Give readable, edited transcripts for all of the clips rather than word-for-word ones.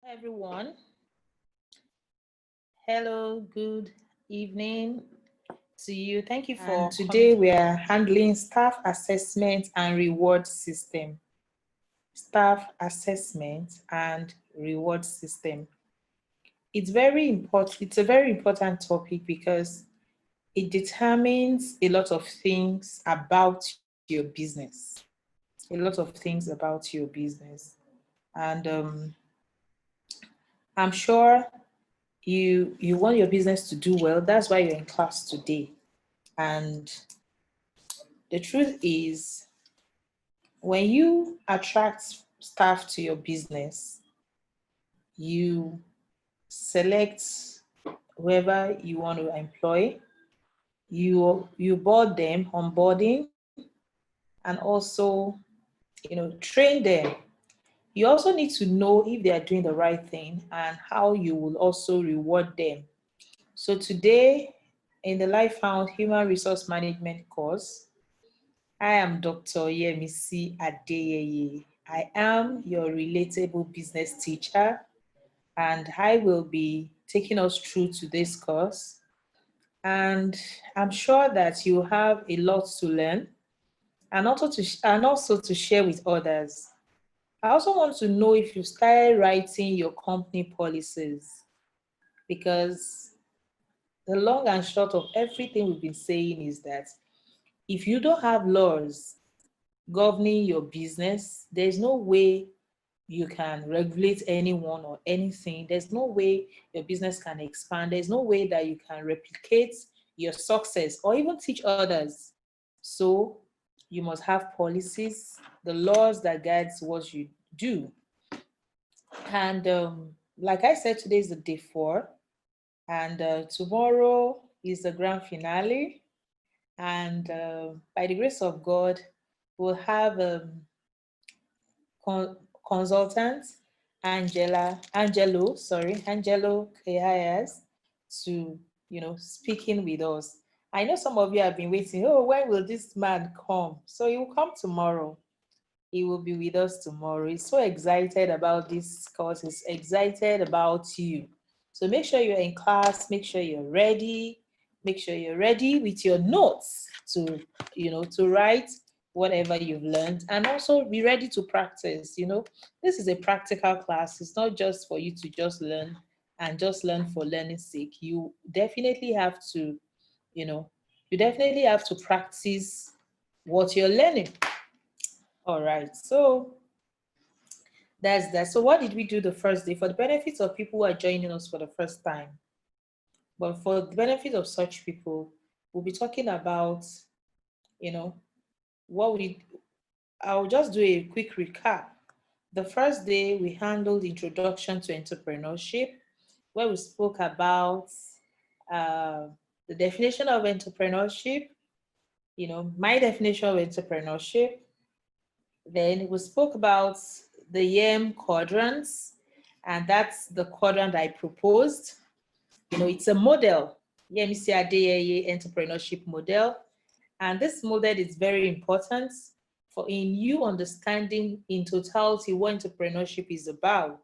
Everyone. Hello, good evening to you. Thank you And for coming. today we are handling staff assessment and reward system. Staff assessment and reward system. It's very important. It's a very important topic because it determines a lot of things about your business. A lot of things about your business. And I'm sure you want your business to do well. That's why you're in class today. And the truth is, when you attract staff to your business, you select whoever you want to employ, you board them, onboarding, and also train them. You also need to know if they are doing the right thing and how you will also reward them. So today in the Life Found Human Resource Management course, I am Dr. Yemisi Adeyeye. I am your relatable business teacher, and I will be taking us through today's course. And I'm sure that you have a lot to learn and also to share with others. I also want to know if you started writing your company policies, because the long and short of everything we've been saying is that if you don't have laws governing your business, there's no way you can regulate anyone or anything. There's no way your business can expand. There's no way that you can replicate your success or even teach others. So you must have policies, the laws that guides what you do. And like I said, today is the day 4, and tomorrow is the grand finale. And by the grace of God, we'll have con- consultant Angelo Kayas to speaking with us. I know some of you have been waiting. Oh, when will this man come? So he will come tomorrow. He will be with us tomorrow. He's so excited about this course. He's excited about you. So make sure you're in class. Make sure you're ready. Make sure you're ready with your notes to write whatever you've learned, and also be ready to practice. This is a practical class. It's not just for you to just learn and just learn for learning's sake. Definitely have to, you know, you definitely have to practice what you're learning. All right. So that's that. So what did we do the first day? For the benefits of people who are joining us for the first time, but for the benefit of such people, we'll be talking about, you know, what we I'll just do a quick recap. The first day we handled introduction to entrepreneurship, where we spoke about uh, the definition of entrepreneurship, my definition of entrepreneurship. Then we spoke about the YAM quadrants, and that's the quadrant I proposed. It's a model, YMC Adeyeye entrepreneurship model. And this model is very important for in you understanding in totality what entrepreneurship is about.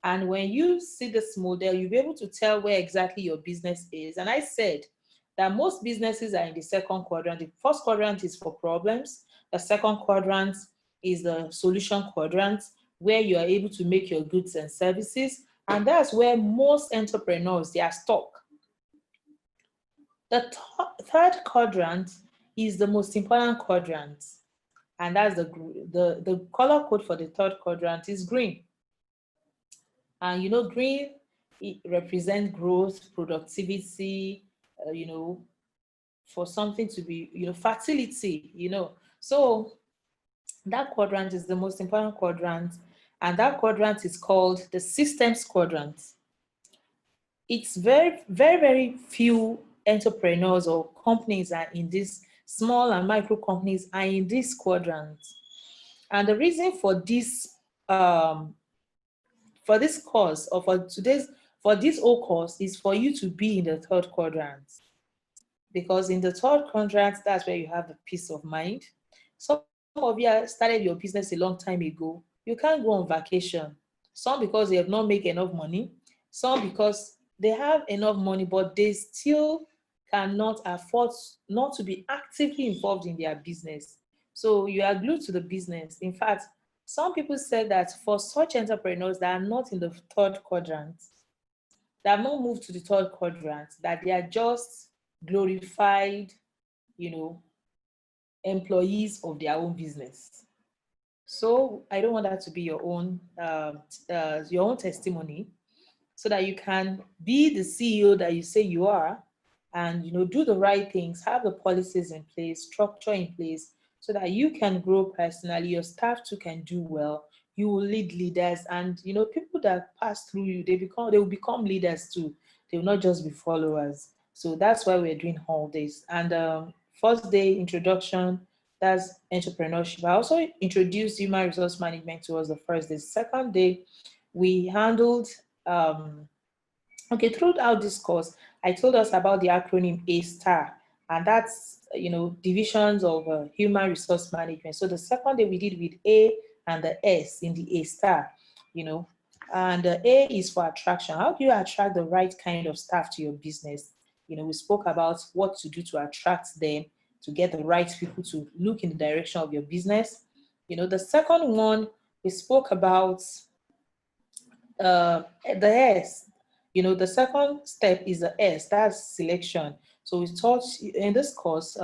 And when you see this model, you'll be able to tell where exactly your business is. And I said that most businesses are in the second quadrant. The first quadrant is for problems. The second quadrant is the solution quadrant, where you are able to make your goods and services. And that's where most entrepreneurs, they are stuck. The third quadrant is the most important quadrant, and that's the color code for the third quadrant is green. And green, it represents growth, productivity, for something to be, fertility. So that quadrant is the most important quadrant, and that quadrant is called the systems quadrant. It's very, very, very few entrepreneurs or companies are in this, small and micro companies are in this quadrant. And the reason for this course, or for this whole course, is for you to be in the third quadrant. Because in the third quadrant, that's where you have the peace of mind. Some of you started your business a long time ago. You can't go on vacation. some because they have not make enough money, some because they have enough money, but they still cannot afford not to be actively involved in their business. So you are glued to the business. In fact, some people said that for such entrepreneurs that are not in the third quadrant, that have not moved to the third quadrant, that they are just glorified, you know, employees of their own business. So I don't want that to be your own testimony, so that you can be the CEO that you say you are, and do the right things, have the policies in place, structure in place, so that you can grow personally, your staff too can do well. You will lead leaders, and people that pass through you, they will become leaders too. They will not just be followers. So that's why we're doing all this. And first day introduction, that's entrepreneurship. I also introduced human resource management towards the first day. Second day, we handled okay, throughout this course, I told us about the acronym A*STAR, and that's divisions of human resource management. So the second day we did with A and the S in the A*STAR, and A is for attraction. How do you attract the right kind of staff to your business? We spoke about what to do to attract them, to get the right people to look in the direction of your business. The second one, we spoke about the S. The second step is the S, that's selection. So we taught in this course,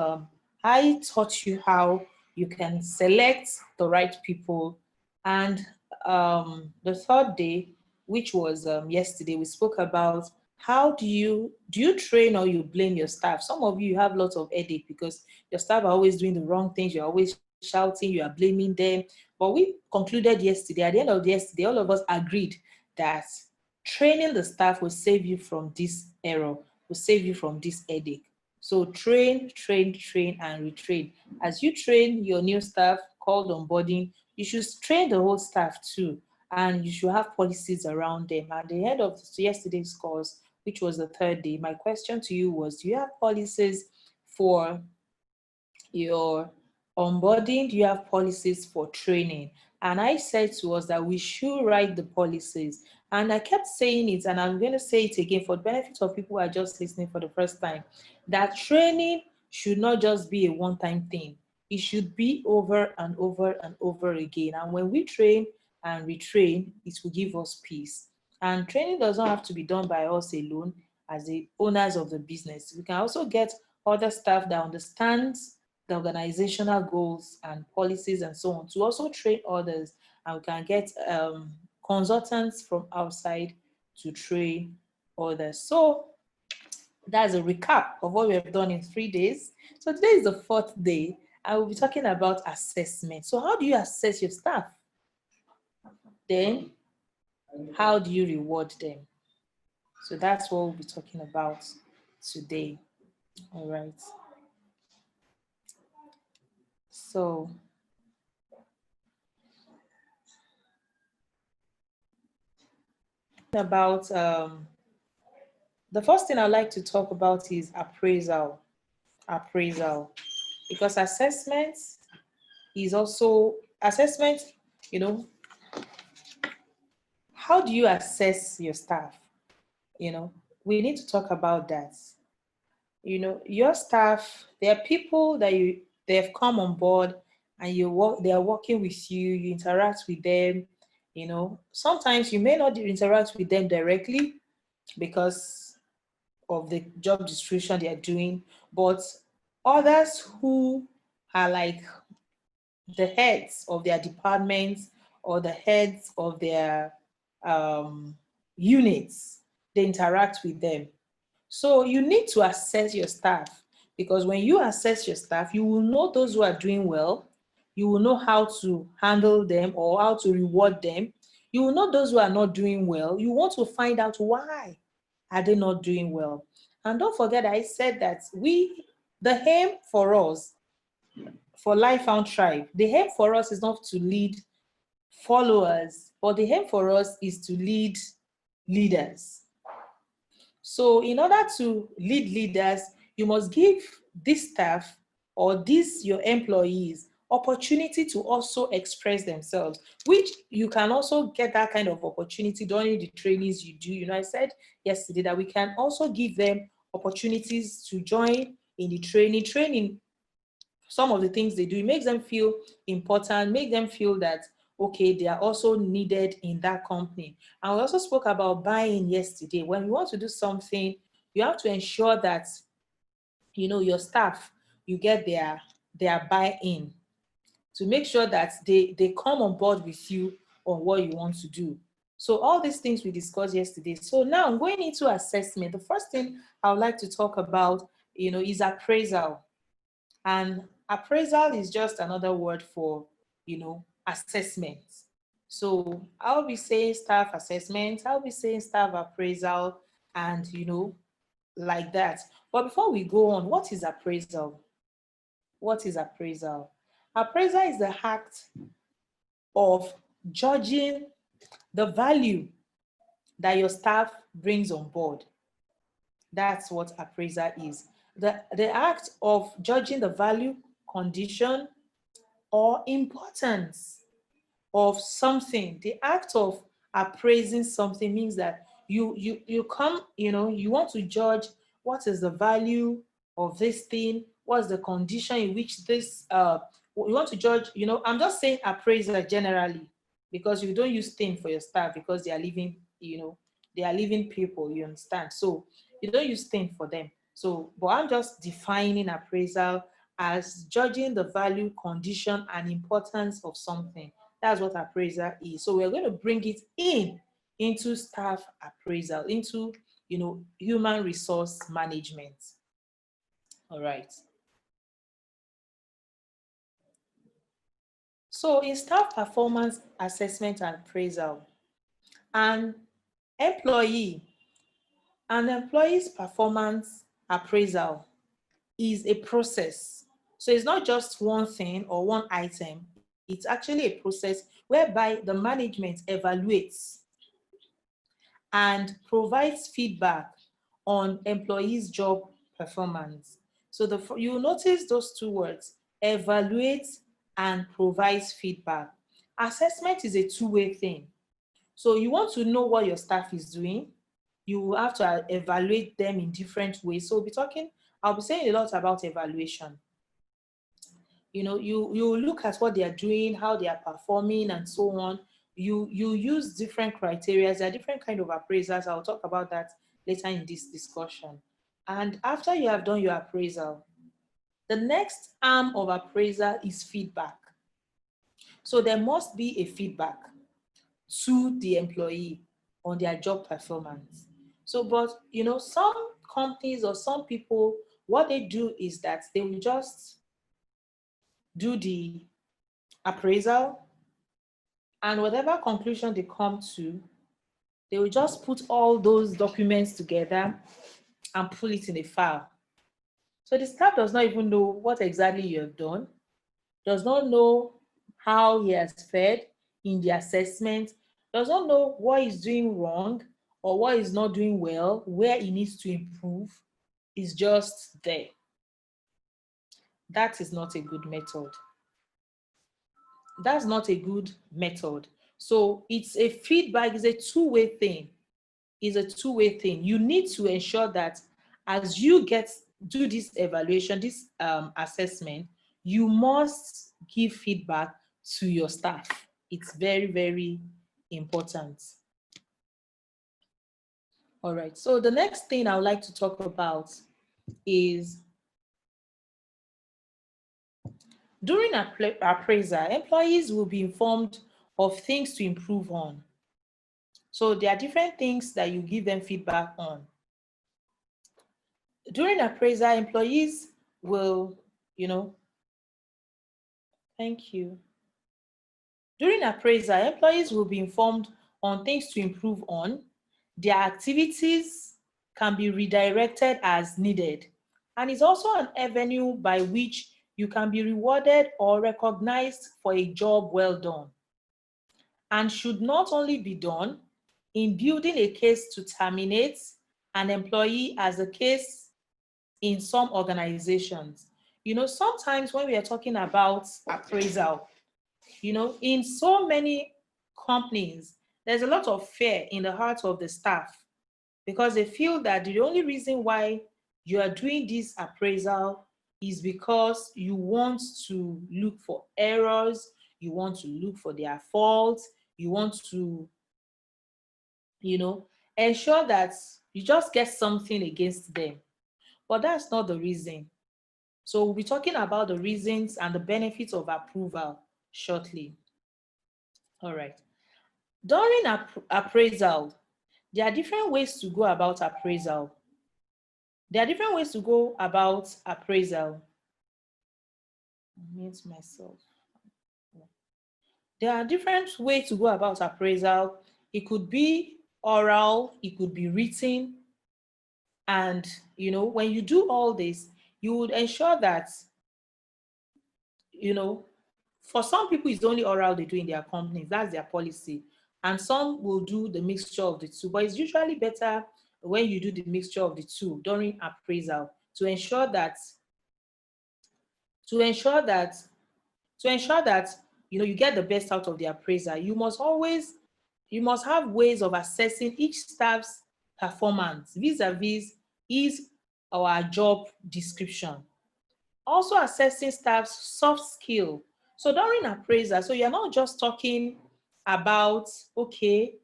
I taught you how you can select the right people. And the third day, which was yesterday, we spoke about how do you train or you blame your staff. Some of you have lots of headache because your staff are always doing the wrong things, you're always shouting, you are blaming them. But we concluded yesterday, at the end of yesterday, all of us agreed that training the staff will save you from this error, will save you from this headache. So train, train, train, and retrain. As you train your new staff called onboarding, you should train the whole staff too, and you should have policies around them. At the end of yesterday's course, which was the third day, my question to you was, do you have policies for your onboarding? Do you have policies for training? And I said to us that we should write the policies. And I kept saying it, and I'm going to say it again for the benefit of people who are just listening for the first time, that training should not just be a one-time thing. It should be over and over and over again. And when we train and retrain, it will give us peace. And training does not have to be done by us alone as the owners of the business. We can also get other staff that understands the organizational goals and policies and so on to also train others, and we can get consultants from outside to train others. So that's a recap of what we have done in 3 days. So today is the fourth day. I will be talking about assessment. So how do you assess your staff? Then how do you reward them? So that's what we'll be talking about today. All right. So about the first thing I'd like to talk about is appraisal. Because assessment is also assessment, how do you assess your staff? We need to talk about that. Your staff, there are people that they have come on board and they are working with you, you interact with them. Sometimes you may not interact with them directly because of the job description they are doing, but others who are like the heads of their departments or the heads of their units, they interact with them. So you need to assess your staff, because when you assess your staff, you will know those who are doing well. You will know how to handle them or how to reward them. You will know those who are not doing well. You want to find out why are they not doing well. And don't forget, I said that the aim for us, for LifeFound Tribe, the aim for us is not to lead followers, but the aim for us is to lead leaders. So in order to lead leaders, you must give this staff or these your employees opportunity to also express themselves, which you can also get that kind of opportunity during the trainings you do. I said yesterday that we can also give them opportunities to join in the training. Some of the things they do, it makes them feel important, make them feel that, okay, they are also needed in that company. And we also spoke about buy-in yesterday. When you want to do something, you have to ensure that, your staff, you get their buy-in to make sure that they come on board with you on what you want to do. So all these things we discussed yesterday. So now I'm going into assessment. The first thing I would like to talk about, is appraisal. And appraisal is just another word for, assessment. So I'll be saying staff assessment, I'll be saying staff appraisal, and, like that. But before we go on, what is appraisal? What is appraisal? Appraisal is the act of judging the value that your staff brings on board. That's what appraisal is. The act of judging the value, condition, or importance of something. The act of appraising something means that you come, you want to judge what is the value of this thing, what's the condition in which this you want to judge. I'm just saying appraiser generally, because you don't use thing for your staff, because they are living, they are living people, you understand? So you don't use thing for them. So, but I'm just defining appraisal as judging the value, condition, and importance of something. That's what appraisal is. So we're going to bring it into staff appraisal, into, human resource management. All right. So in staff performance assessment and appraisal, an employee's performance appraisal is a process. So it's not just one thing or one item. It's actually a process whereby the management evaluates and provides feedback on employees' job performance. So you notice those two words, evaluate and provides feedback. Assessment is a two-way thing. So you want to know what your staff is doing, you have to evaluate them in different ways. So I'll be saying a lot about evaluation. You look at what they are doing, how they are performing, and so on. You use different criteria. There are different kind of appraisals. I'll talk about that later in this discussion. And after you have done your appraisal, the next arm of appraisal is feedback. So there must be a feedback to the employee on their job performance. So, but some companies or some people, what they do is that they will just do the appraisal, and whatever conclusion they come to, they will just put all those documents together and pull it in a file. So the staff does not even know what exactly you have done, does not know how he has fared in the assessment, does not know what he's doing wrong or what he's not doing well, where he needs to improve. Is just there. That is not a good method. That's not a good method. So it's a feedback, it's a two-way thing. It's a two-way thing. You need to ensure that as you do this evaluation, this assessment, you must give feedback to your staff. It's very, very important. All right. So the next thing I would like to talk about is during appraisal, employees will be informed of things to improve on. So there are different things that you give them feedback on. During appraisal, employees will, thank you. During appraisal, employees will be informed on things to improve on. Their activities can be redirected as needed. And it's also an avenue by which you can be rewarded or recognized for a job well done, and should not only be done in building a case to terminate an employee, as the case in some organizations. Sometimes when we are talking about appraisal, in so many companies, there's a lot of fear in the heart of the staff because they feel that the only reason why you are doing this appraisal is because you want to look for errors, you want to look for their faults, you want to, ensure that you just get something against them. But that's not the reason. So we'll be talking about the reasons and the benefits of approval shortly. All right. During appraisal, there are different ways to go about appraisal. There are different ways to go about appraisal. I mute myself. There are different ways to go about appraisal. It could be oral, it could be written. And, when you do all this, you would ensure that, for some people, it's only oral they do in their companies. That's their policy. And some will do the mixture of the two. But it's usually better when you do the mixture of the two during appraisal to ensure that to ensure that you get the best out of the appraiser. You must have ways of assessing each staff's performance vis-a-vis his or her job description. Also assessing staff's soft skill. So during appraisal, so you're not just talking about, okay,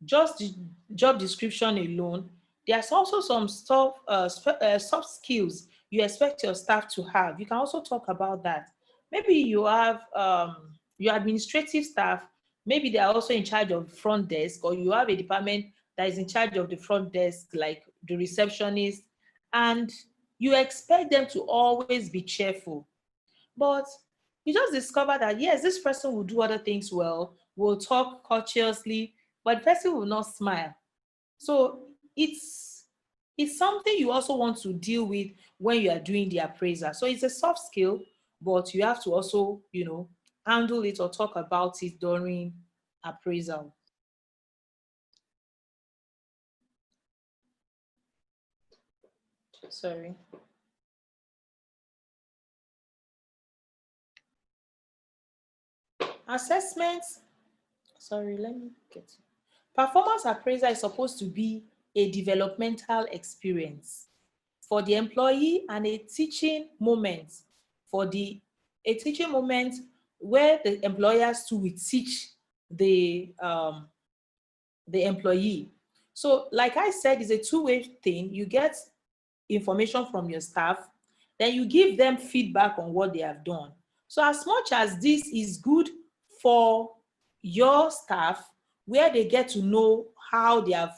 just the job description alone. There's also some soft skills you expect your staff to have. You can also talk about that. Maybe you have your administrative staff, maybe they are also in charge of front desk, or you have a department that is in charge of the front desk, like the receptionist, and you expect them to always be cheerful. But you just discover that, yes, this person will do other things well, will talk courteously, but the person will not smile. So it's something you also want to deal with when you are doing the appraisal. So it's a soft skill, but you have to also, handle it or talk about it during appraisal. Sorry. Assessments. Sorry, let me get it. Performance appraisal is supposed to be a developmental experience for the employee and a teaching moment where the employers too will teach the employee. So like I said, it's a two-way thing. You get information from your staff, then you give them feedback on what they have done. So as much as this is good for your staff, where they get to know how they have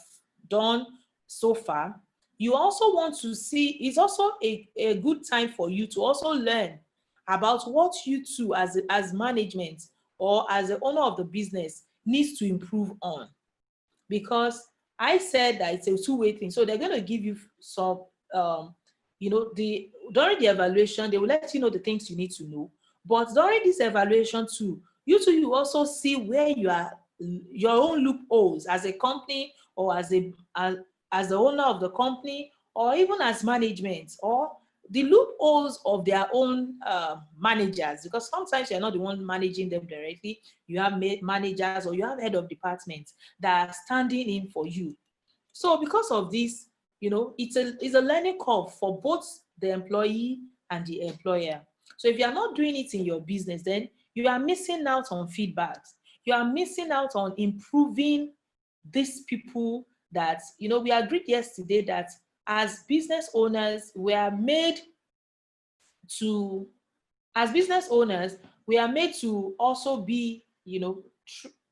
done so far, you also want to see, it's also a good time for you to also learn about what you two as management or as the owner of the business needs to improve on. Because I said that it's a two-way thing. So they're going to give you some, during the evaluation, they will let you know the things you need to know. But during this evaluation too, you also see where your own loopholes as a company, or as the owner of the company, or even as management, or the loopholes of their own managers, because sometimes you're not the one managing them directly. You have managers, or you have head of departments that are standing in for you. So because of this, it's a learning curve for both the employee and the employer. So if you're not doing it in your business, then you are missing out on feedbacks. You are missing out on improving these people that, we agreed yesterday that as business owners, to, as business owners, we are made to also be,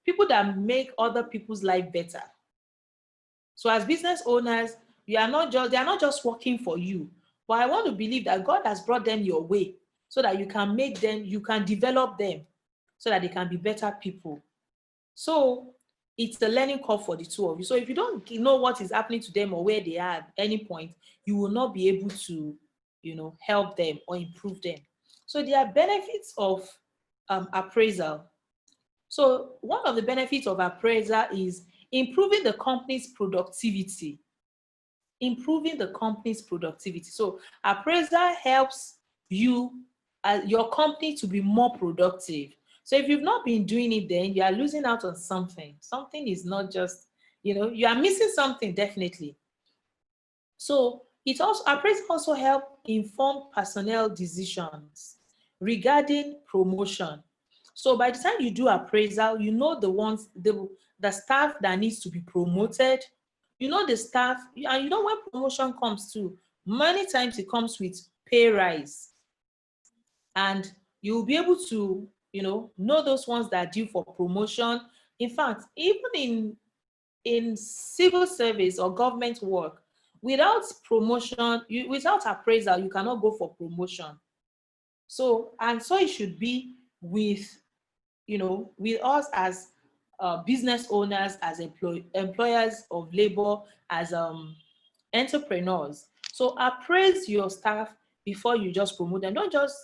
people that make other people's life better. So as business owners, they are not just working for you, but I want to believe that God has brought them your way so that you can develop them so that they can be better people. So it's a learning curve for the two of you. So if you don't know what is happening to them or where they are at any point, you will not be able to, help them or improve them. So there are benefits of appraisal. So one of the benefits of appraisal is improving the company's productivity. improving the company's productivity. So appraisal helps you, your company, to be more productive. So if you've not been doing it, then you are losing out on something. Something is not just, you are missing something, definitely. So it also, appraisal also help inform personnel decisions regarding promotion. So by the time you do appraisal, you know the ones, the staff that needs to be promoted, you know the staff, and you know when promotion comes to, many times it comes with pay rise. And you'll be able to, know those ones that are due for promotion. In fact, even in civil service or government work, without promotion, without appraisal, you cannot go for promotion. So, and so it should be with, with us as business owners, as employers of labor, as entrepreneurs. So appraise your staff before you just promote them. Don't just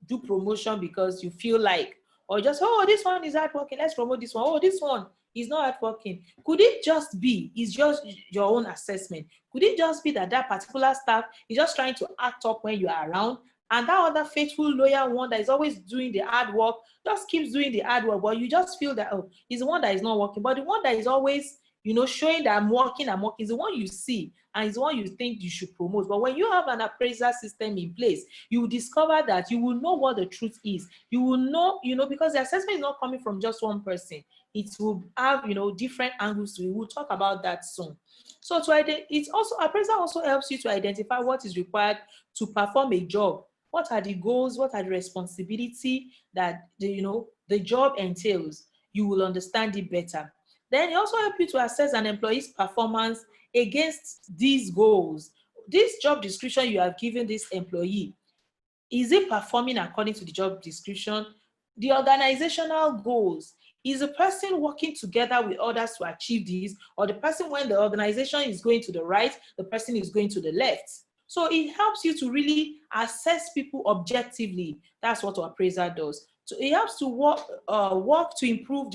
do promotion because you feel like, or just, oh, this one is hardworking, let's promote this one. Oh, this one is not hardworking. Could it just be, it's just your own assessment? Could it just be that that particular staff is just trying to act up when you are around, and that other faithful, loyal one that is always doing the hard work just keeps doing the hard work, but you just feel that, oh, he's the one that is not working. But the one that is always, showing that I'm working is the one you see, and is the one you think you should promote. But when you have an appraisal system in place, you will discover that you will know what the truth is. You will know, because the assessment is not coming from just one person. It will have, different angles to it. We'll talk about that soon. So it's also, appraisal also helps you to identify what is required to perform a job. What are the goals? What are the responsibility that the job entails? You will understand it better. Then it also helps you to assess an employee's performance against these goals. This job description you have given this employee, is it performing according to the job description? The organizational goals, is the person working together with others to achieve these, or the person, when the organization is going to the right, the person is going to the left? So it helps you to really assess people objectively. That's what appraisal does. So it helps to work to improve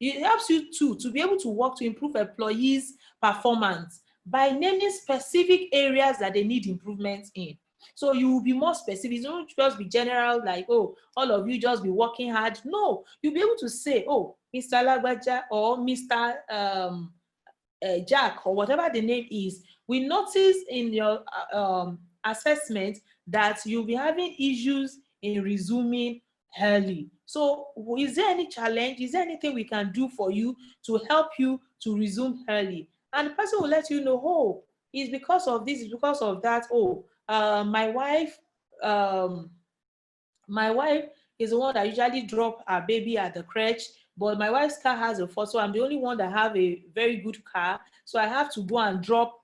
it helps you to be able to work to improve employees' performance by naming specific areas that they need improvement in. So you will be more specific. You don't just be general, like, oh, all of you just be working hard. No, you'll be able to say, oh, Mr. Lagbaja or Mr. Jack, or whatever the name is, we notice in your assessment that you'll be having issues in resuming early. So is there any challenge? Is there anything we can do for you to help you to resume early? And the person will let you know, oh, it's because of this, it's because of that. Oh, um, my wife is the one that usually drop her baby at the crèche, but my wife's car has a fault, so I'm the only one that have a very good car. So I have to go and drop,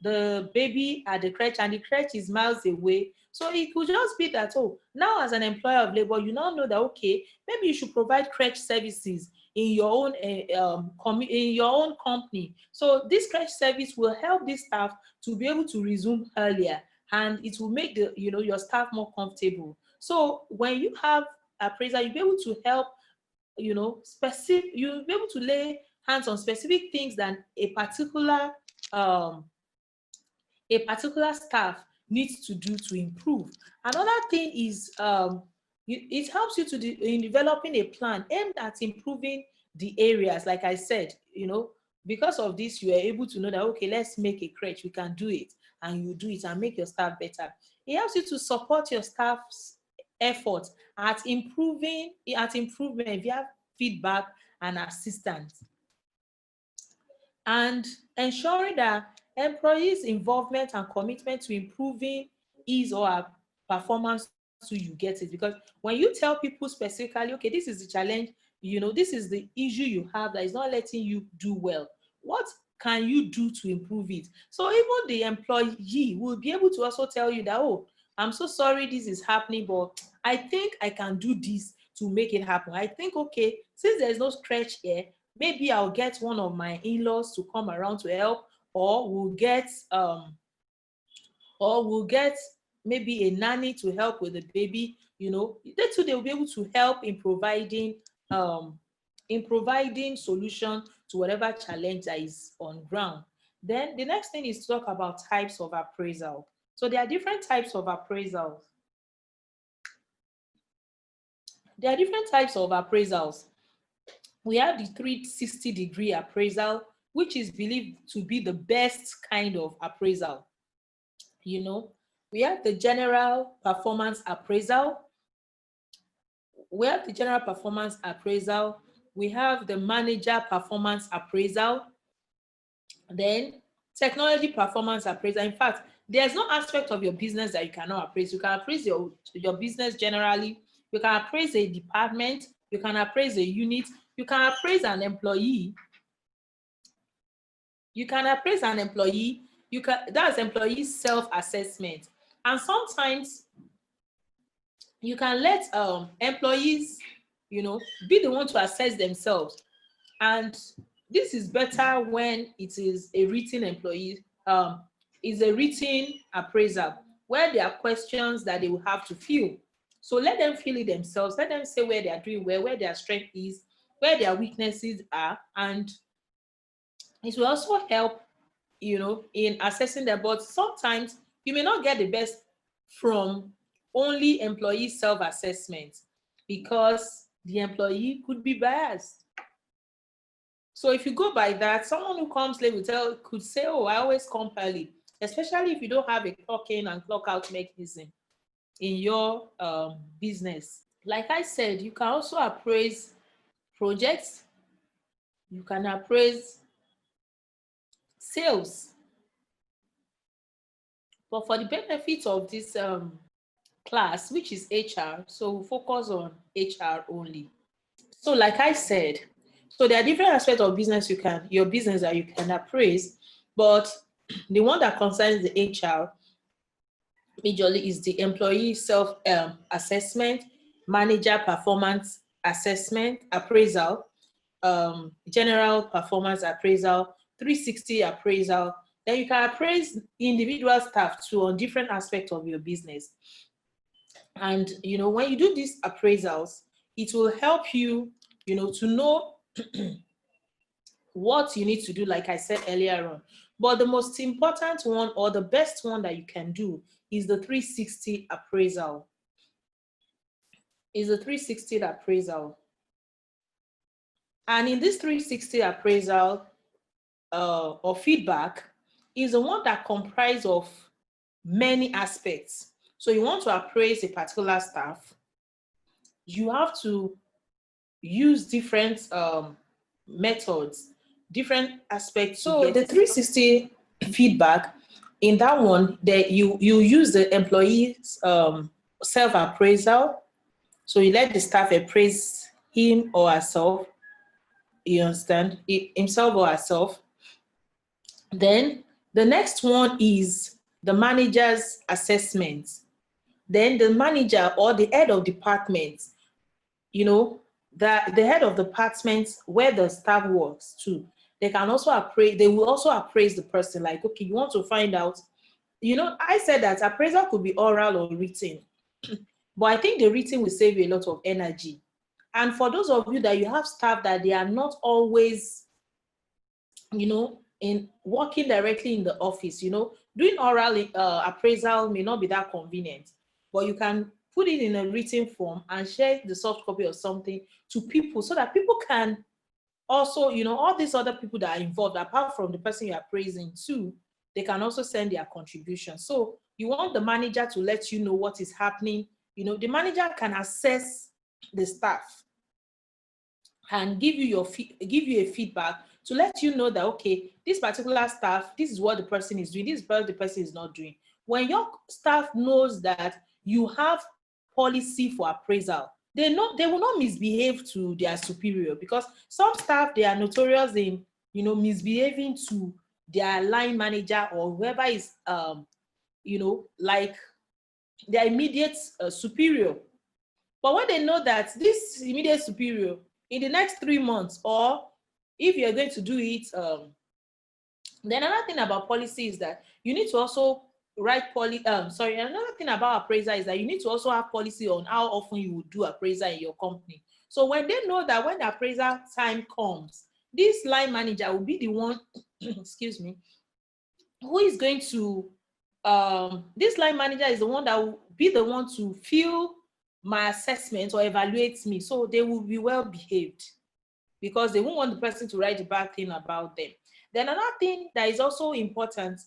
the baby at the crèche, and the crèche is miles away. So it could just be that, oh, now as an employer of labor, you now know that, okay, maybe you should provide crèche services in your own in your own company. So this crèche service will help this staff to be able to resume earlier, and it will make your staff more comfortable. So when you have appraisal, you'll be able to help, you'll be able to lay hands on specific things that um, a particular staff needs to do to improve. Another thing is it helps you in developing a plan aimed at improving the areas. Like I said, because of this, you are able to know that, okay, let's make a crèche, we can do it, and you do it and make your staff better. It helps you to support your staff's efforts at improvement via feedback and assistance, and ensuring that employees' involvement and commitment to improving his or her performance, so you get it. Because when you tell people specifically, okay, this is the challenge, this is the issue you have that is not letting you do well, what can you do to improve it? So even the employee will be able to also tell you that, oh, I'm so sorry this is happening, but I think I can do this to make it happen. I think, okay, since there's no scratch here, maybe I'll get one of my in-laws to come around to help, or we'll get maybe a nanny to help with the baby. They too, they'll be able to help in providing solution to whatever challenge that is on ground. Then the next thing is to talk about types of appraisal. So there are different types of appraisals. There are different types of appraisals. We have the 360-degree appraisal, which is believed to be the best kind of appraisal. You know, we have the general performance appraisal. We have the general performance appraisal. We have the manager performance appraisal. Then technology performance appraisal. In fact, there's no aspect of your business that you cannot appraise. You can appraise your business generally. You can appraise a department. You can appraise a unit. You can appraise an employee. You can appraise an employee. That's employee self-assessment. And sometimes you can let employees, be the one to assess themselves. And this is better when it is a written employee, is a written appraisal, where there are questions that they will have to fill. So let them fill it themselves. Let them say where they are doing well, where their strength is, where their weaknesses are, and it will also help, in assessing them. But sometimes you may not get the best from only employee self-assessment because the employee could be biased. So if you go by that, someone who comes late could say, oh, I always come early, especially if you don't have a clock in and clock out mechanism in your business. Like I said, you can also appraise projects. You can appraise sales. But for the benefit of this class, which is HR, so we'll focus on HR only. So like I said, so there are different aspects of your business that you can appraise, but the one that concerns the HR majorly is the employee self-assessment, manager performance assessment, appraisal, general performance appraisal, 360 appraisal. Then you can appraise individual staff too on different aspects of your business. And when you do these appraisals, it will help you, to know what you need to do, like I said earlier on. But the most important one, or the best one that you can do, is the 360 appraisal. And in this 360 appraisal or feedback is the one that comprises of many aspects. So you want to appraise a particular staff, you have to use different methods, different aspects. So the 360 feedback, in that one, that you use the employee's self-appraisal. So you let the staff appraise him or herself. You understand? Himself or herself. Then the next one is the manager's assessment. Then the manager or the head of department, the head of department where the staff works too, they will also appraise the person. Like, okay, you want to find out, I said that appraisal could be oral or written, but I think the written will save you a lot of energy. And for those of you that you have staff that they are not always, in working directly in the office, doing oral appraisal may not be that convenient, but you can put it in a written form and share the soft copy or something to people so that people can also, all these other people that are involved, apart from the person you are praising too, they can also send their contribution. So you want the manager to let you know what is happening. The manager can assess the staff and give you a feedback to let you know that, okay, this particular staff, this is what the person is doing, this is what the person is not doing. When your staff knows that you have policy for appraisal, they will not misbehave to their superior, because some staff, they are notorious in misbehaving to their line manager or whoever is like their immediate superior. But when they know that this immediate superior, in the next 3 months, or if you're going to do it, then another thing about policy is that you need to also write another thing about appraisal is that you need to also have policy on how often you would do appraisal in your company. So when they know that when the appraisal time comes, this line manager will be the one excuse me, who is going to, this line manager is the one that will be the one to fill my assessment or evaluate me. So they will be well behaved, because they won't want the person to write the bad thing about them. Then another thing that is also important,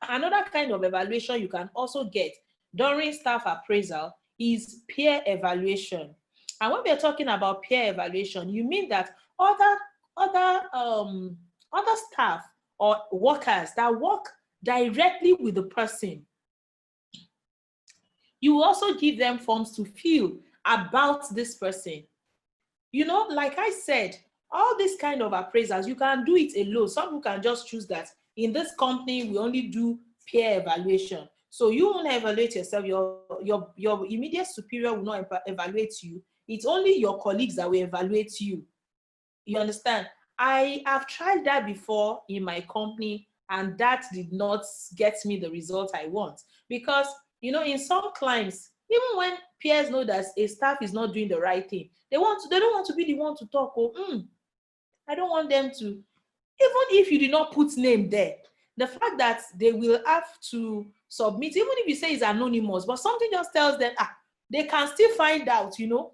another kind of evaluation you can also get during staff appraisal is peer evaluation. And when we are talking about peer evaluation, you mean that other other staff or workers that work directly with the person, you will also give them forms to fill about this person. You know, like I said, all these kind of appraisals, you can do it alone. Some people can just choose that in this company, we only do peer evaluation. So you won't evaluate yourself. Your immediate superior will not evaluate you. It's only your colleagues that will evaluate you. You understand? I have tried that before in my company, and that did not get me the result I want. Because, you know, in some clients, even when peers know that a staff is not doing the right thing, they don't want to be the one to talk. I don't want them to, even if you did not put name there, the fact that they will have to submit, even if you say it's anonymous, but something just tells them, they can still find out, so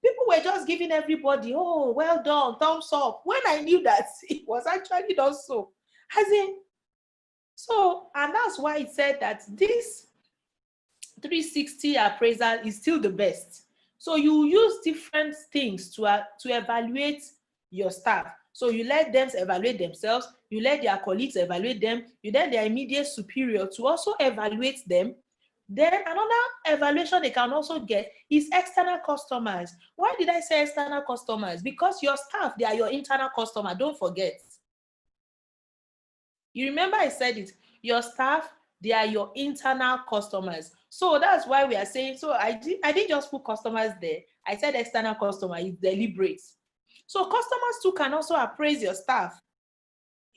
people were just giving everybody, oh, well done, thumbs up, when I knew that it was actually not so. As in, so, and that's why it said that this 360 appraisal is still the best. So you use different things to evaluate your staff. So you let them evaluate themselves, you let their colleagues evaluate them, you let their immediate superior to also evaluate them. Then another evaluation they can also get is external customers. Why did I say external customers? Because your staff, they are your internal customer, don't forget. You remember I said it, your staff, they are your internal customers. So that's why we are saying, so I didn't just put customers there. I said external customer, it's deliberate. So customers too can also appraise your staff.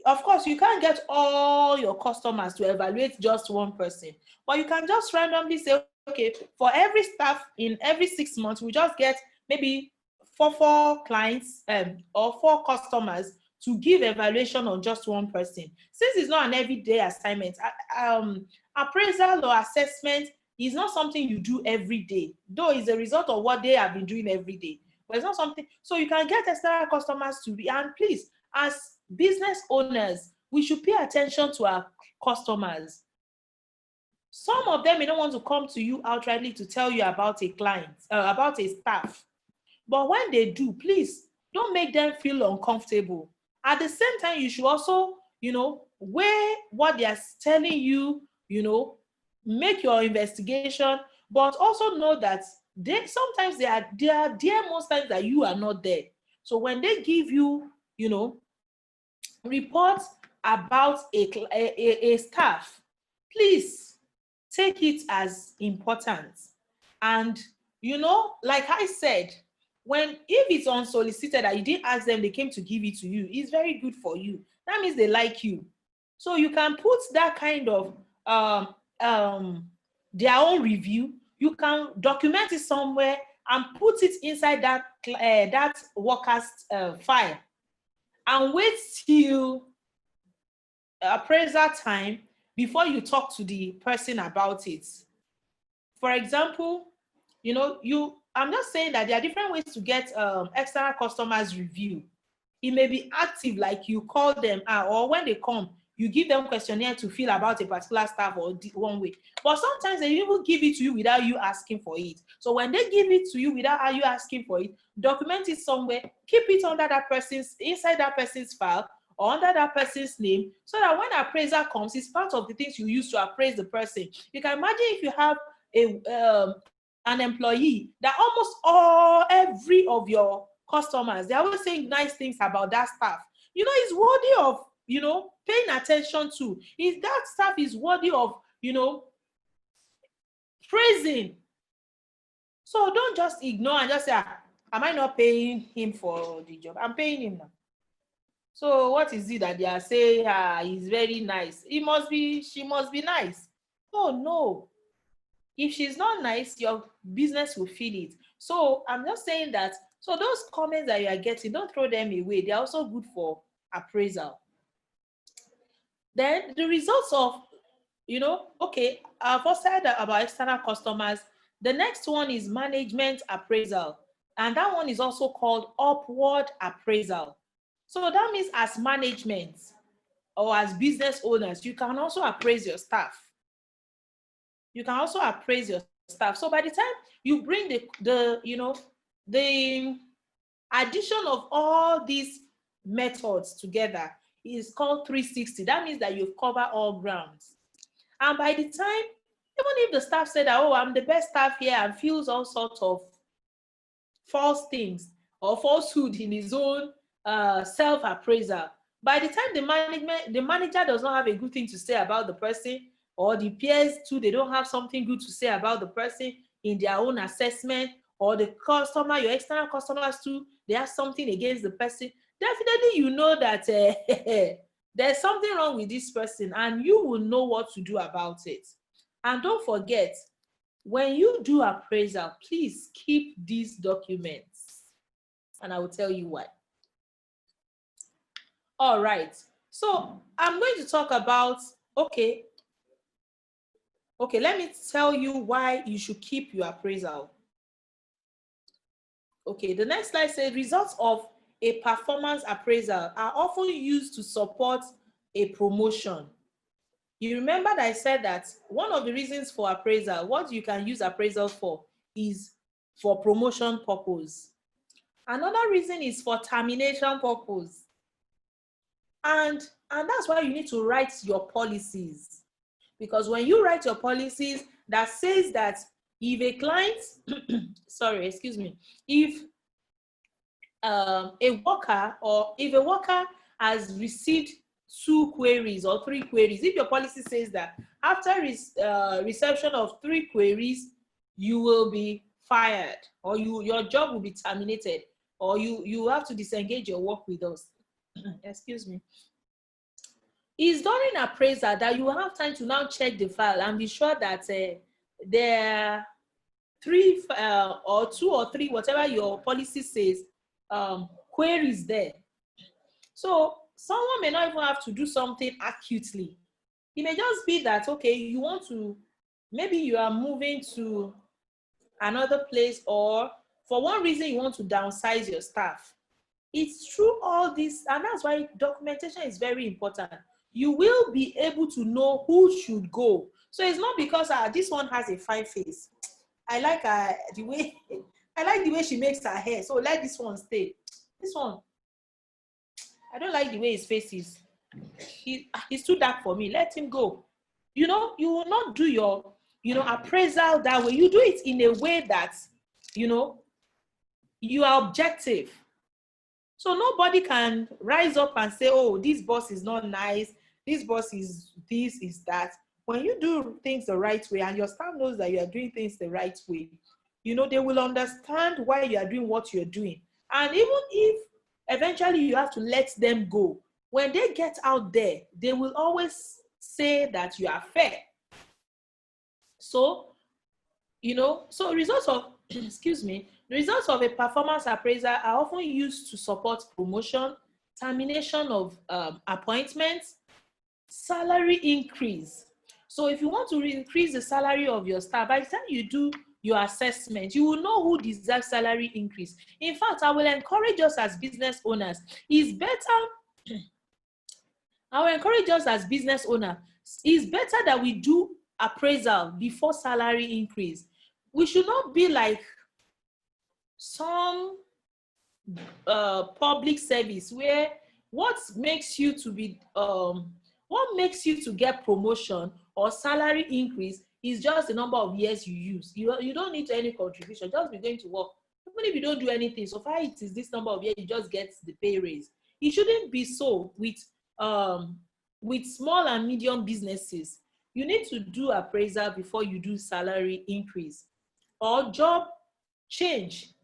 Of course, you can't get all your customers to evaluate just one person, but you can just randomly say, okay, for every staff in every 6 months, we just get maybe four clients or 4 customers to give evaluation on just one person. Since it's not an everyday assignment, appraisal or assessment is not something you do every day, though it's a result of what they have been doing every day. But it's not something, so you can get external customers to be, and please, as business owners, we should pay attention to our customers. Some of them may not want to come to you outrightly to tell you about a client, about a staff. But when they do, please don't make them feel uncomfortable. At the same time, you should also, weigh what they are telling you, make your investigation, but also know that sometimes they are there most times that you are not there. So when they give you, reports about a staff, please take it as important. And like I said, if it's unsolicited that you didn't ask them, they came to give it to you, it's very good for you. That means they like you. So you can put that kind of their own review, you can document it somewhere and put it inside that worker's file, and wait till appraisal time before you talk to the person about it. For example, I'm just saying that there are different ways to get external customers review. It may be active, like you call them, or when they come, you give them questionnaire to fill about a particular staff or one way. But sometimes they even give it to you without you asking for it. So when they give it to you without you asking for it, document it somewhere, keep it inside that person's file or under that person's name, so that when appraiser comes, it's part of the things you use to appraise the person. You can imagine if you have an employee that every of your customers, they're always saying nice things about that staff. It's worthy of paying attention to. If that staff is worthy of praising. So don't just ignore and just say, am I not paying him for the job? I'm paying him now. So what is it that they are saying? He's very nice. She must be nice. Oh no. If she's not nice, your business will feel it. So I'm just saying that, so those comments that you are getting, don't throw them away. They're also good for appraisal. Then the results of, okay, I've also said about external customers. The next one is management appraisal. And that one is also called upward appraisal. So that means as management or as business owners, you can also appraise your staff. You can also appraise your staff. So by the time you bring the addition of all these methods together is called 360. That means that you've covered all grounds. And by the time, even if the staff said that, oh, I'm the best staff here, and feels all sorts of false things or falsehood in his own self-appraisal, by the time the manager does not have a good thing to say about the person, or the peers too, they don't have something good to say about the person in their own assessment, or the customer, your external customers too, they have something against the person, definitely you know that there's something wrong with this person, and you will know what to do about it. And don't forget, when you do appraisal, please keep these documents, and I will tell you why. All right, so I'm going to talk about, okay, let me tell you why you should keep your appraisal. Okay, the next slide says results of a performance appraisal are often used to support a promotion. You remember that I said that one of the reasons for appraisal, what you can use appraisal for, is for promotion purpose. Another reason is for termination purpose. And that's why you need to write your policies. Because when you write your policies, that says that if a client, sorry, excuse me, if a worker has received 2 queries or 3 queries, if your policy says that after reception of 3 queries, you will be fired, or your job will be terminated, or you have to disengage your work with us. Excuse me. It's during appraisal that you have time to now check the file and be sure that there are 3 or 2 or 3, whatever your policy says, queries there. So someone may not even have to do something acutely. It may just be that, okay, you want to, maybe you are moving to another place, or for one reason you want to downsize your staff. It's through all this, and that's why documentation is very important. You will be able to know who should go. So it's not because this one has a fine face. I like the way she makes her hair, so let this one stay. This one, I don't like the way his face is. He's too dark for me. Let him go. You will not do your appraisal that way. You do it in a way that you are objective. So nobody can rise up and say, oh, this boss is not nice, this boss is this, is that. When you do things the right way and your staff knows that you are doing things the right way, they will understand why you are doing what you're doing. And even if eventually you have to let them go, when they get out there, they will always say that you are fair. So, so results of, excuse me, the results of a performance appraisal are often used to support promotion, termination of appointments, salary increase. So if you want to increase the salary of your staff, by the time you do your assessment, you will know who deserves salary increase. In fact, I will encourage us as business owners. It's better, I will encourage us as business owners. It's better that we do appraisal before salary increase. We should not be like some public service where what makes you to get promotion or salary increase is just the number of years you use. You don't need any contribution, just be going to work. Even if you don't do anything, so far it is this number of years, you just get the pay raise. It shouldn't be so with small and medium businesses. You need to do appraisal before you do salary increase or job change.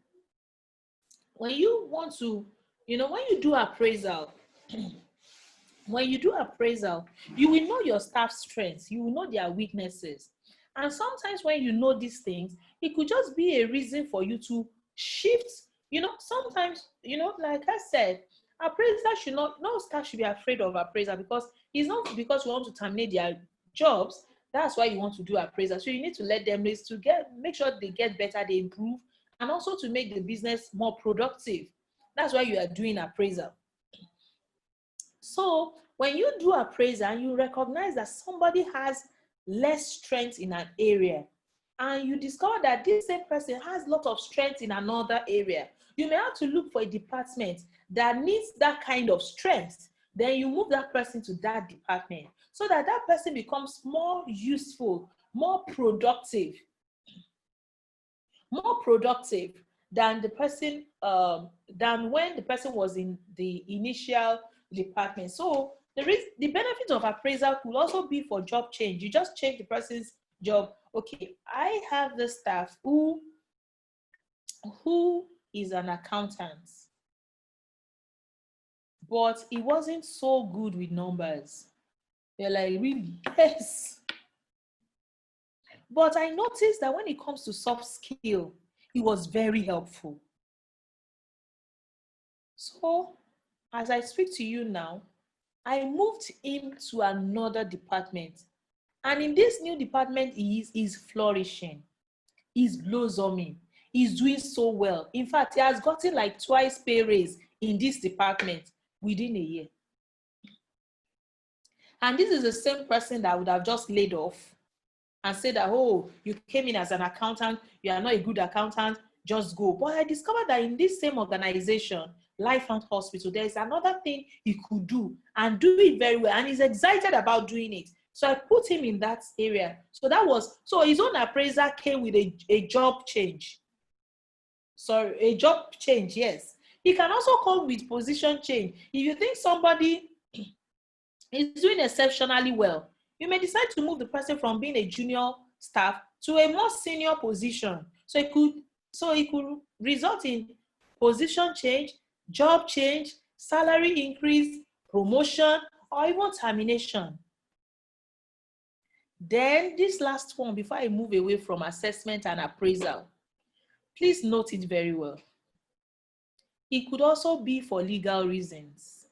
When you want to, when you do appraisal, you will know your staff's strengths, you will know their weaknesses. And sometimes when you know these things, it could just be a reason for you to shift. Sometimes, like I said, Appraiser should not, no staff should be afraid of appraiser, because it's not because you want to terminate their jobs. That's why you want to do appraiser. So you need to let them know, to make sure they get better, they improve, and also to make the business more productive. That's why you are doing appraisal. So when you do appraisal and you recognize that somebody has less strength in an area, and you discover that this same person has a lot of strength in another area, you may have to look for a department that needs that kind of strength. Then you move that person to that department so that that person becomes more useful, more productive than the person, than when the person was in the initial department. So the benefit of appraisal could also be for job change. You just change the person's job. Okay, I have the staff who is an accountant, but he wasn't so good with numbers. You're like, really? Yes. But I noticed that when it comes to soft skill, it was very helpful. So as I speak to you now, I moved him to another department. And in this new department, he's flourishing. He's blossoming. He's doing so well. In fact, he has gotten like twice pay raise in this department within a year. And this is the same person that would have just laid off and said that, oh, you came in as an accountant, you are not a good accountant, just go. But I discovered that in this same organization, Lifehouse Hospital, there is another thing he could do and do it very well. And he's excited about doing it. So I put him in that area. So his own appraiser came with a job change. Sorry, a job change, yes. He can also come with position change. If you think somebody is doing exceptionally well, you may decide to move the person from being a junior staff to a more senior position. So it could result in position change, job change, salary increase, promotion, or even termination. Then this last one, before I move away from assessment and appraisal, please note it very well. It could also be for legal reasons.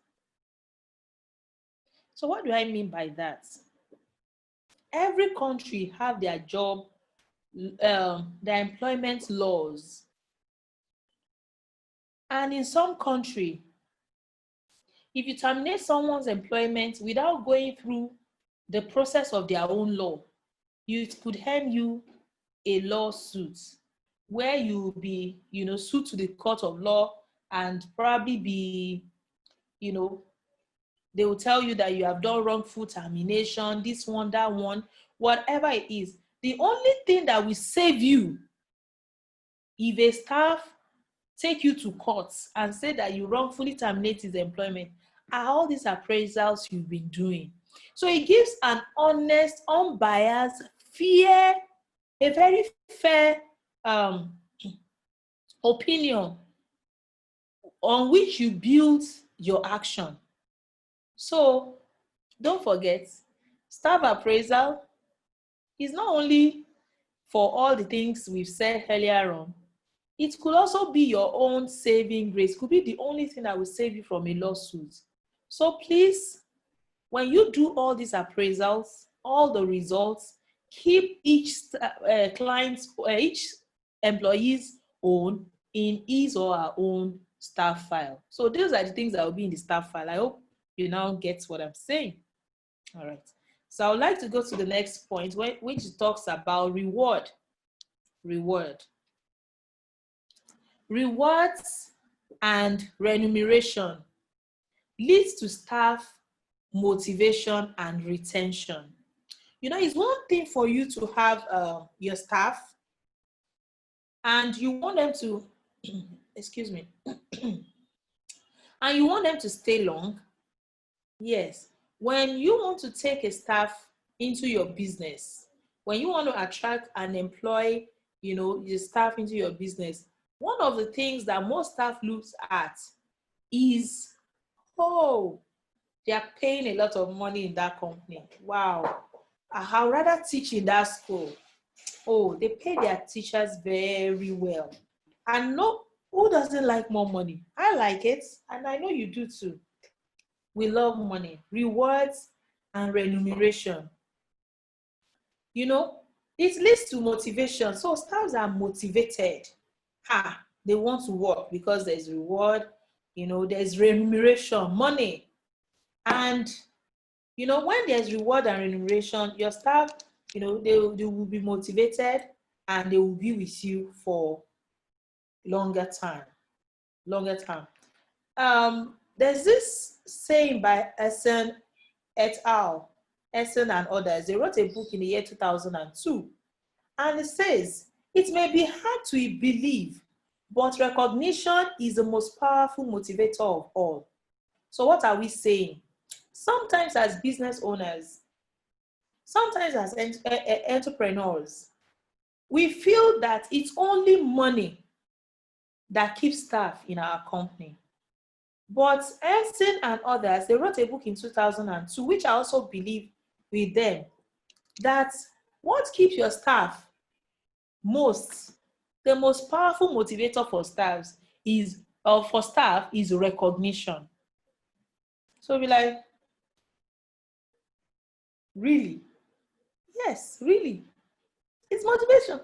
So what do I mean by that? Every country have their their employment laws. And in some country, if you terminate someone's employment without going through the process of their own law, it could earn you a lawsuit where you'll be, sued to the court of law and probably be, they will tell you that you have done wrongful termination, this one, that one, whatever it is. The only thing that will save you if a staff take you to court and say that you wrongfully terminate his employment are all these appraisals you've been doing. So it gives an honest, unbiased, a very fair opinion on which you build your action. So don't forget, staff appraisal is not only for all the things we've said earlier on. It could also be your own saving grace. It could be the only thing that will save you from a lawsuit. So please, when you do all these appraisals, all the results, keep each each employee's own in his or her own staff file. So those are the things that will be in the staff file. I hope you now get what I'm saying. All right. So I would like to go to the next point, which talks about reward. Rewards and remuneration leads to staff motivation and retention. It's one thing for you to have your staff and you want them to, excuse me, and you want them to stay long. Yes. When you want to take a staff into your business, when you want to attract and employ, your staff into your business, one of the things that most staff looks at is, oh, they are paying a lot of money in that company. Wow. I'd rather teach in that school. Oh, they pay their teachers very well. And Who doesn't like more money? I like it, and I know you do too. We love money, rewards, and remuneration. You know, it leads to motivation. So staffs are motivated. They want to work because there's reward, there's remuneration, money. And, when there's reward and remuneration, your staff, they will be motivated and they will be with you for longer time. There's this saying by Essen et al., Essen and others. They wrote a book in the year 2002, and it says, it may be hard to believe, but recognition is the most powerful motivator of all. So what are we saying? Sometimes as business owners, sometimes as entrepreneurs, we feel that it's only money that keeps staff in our company. But Essen and others, they wrote a book in 2002, which I also believe with them, that what keeps your staff the most powerful motivator for staff is recognition. So be like, really? Yes, really. It's motivation.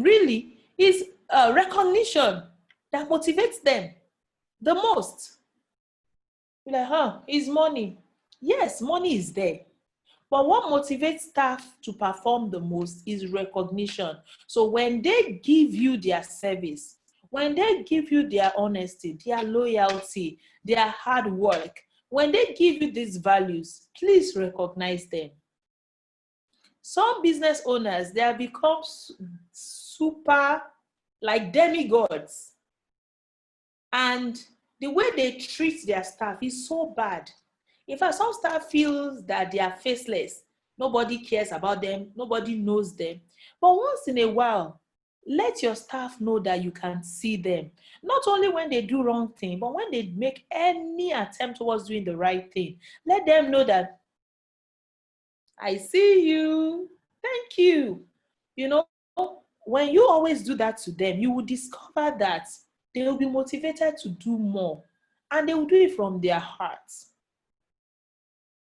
Really, is recognition that motivates them the most. Be like, it's money. Yes, money is there. But what motivates staff to perform the most is recognition. So when they give you their service, when they give you their honesty, their loyalty, their hard work, when they give you these values, please recognize them. Some business owners, they have become super like demigods. And the way they treat their staff is so bad. In fact, some staff feels that they are faceless. Nobody cares about them. Nobody knows them. But once in a while, let your staff know that you can see them. Not only when they do wrong thing, but when they make any attempt towards doing the right thing. Let them know that I see you. Thank you. When you always do that to them, you will discover that they will be motivated to do more. And they will do it from their hearts.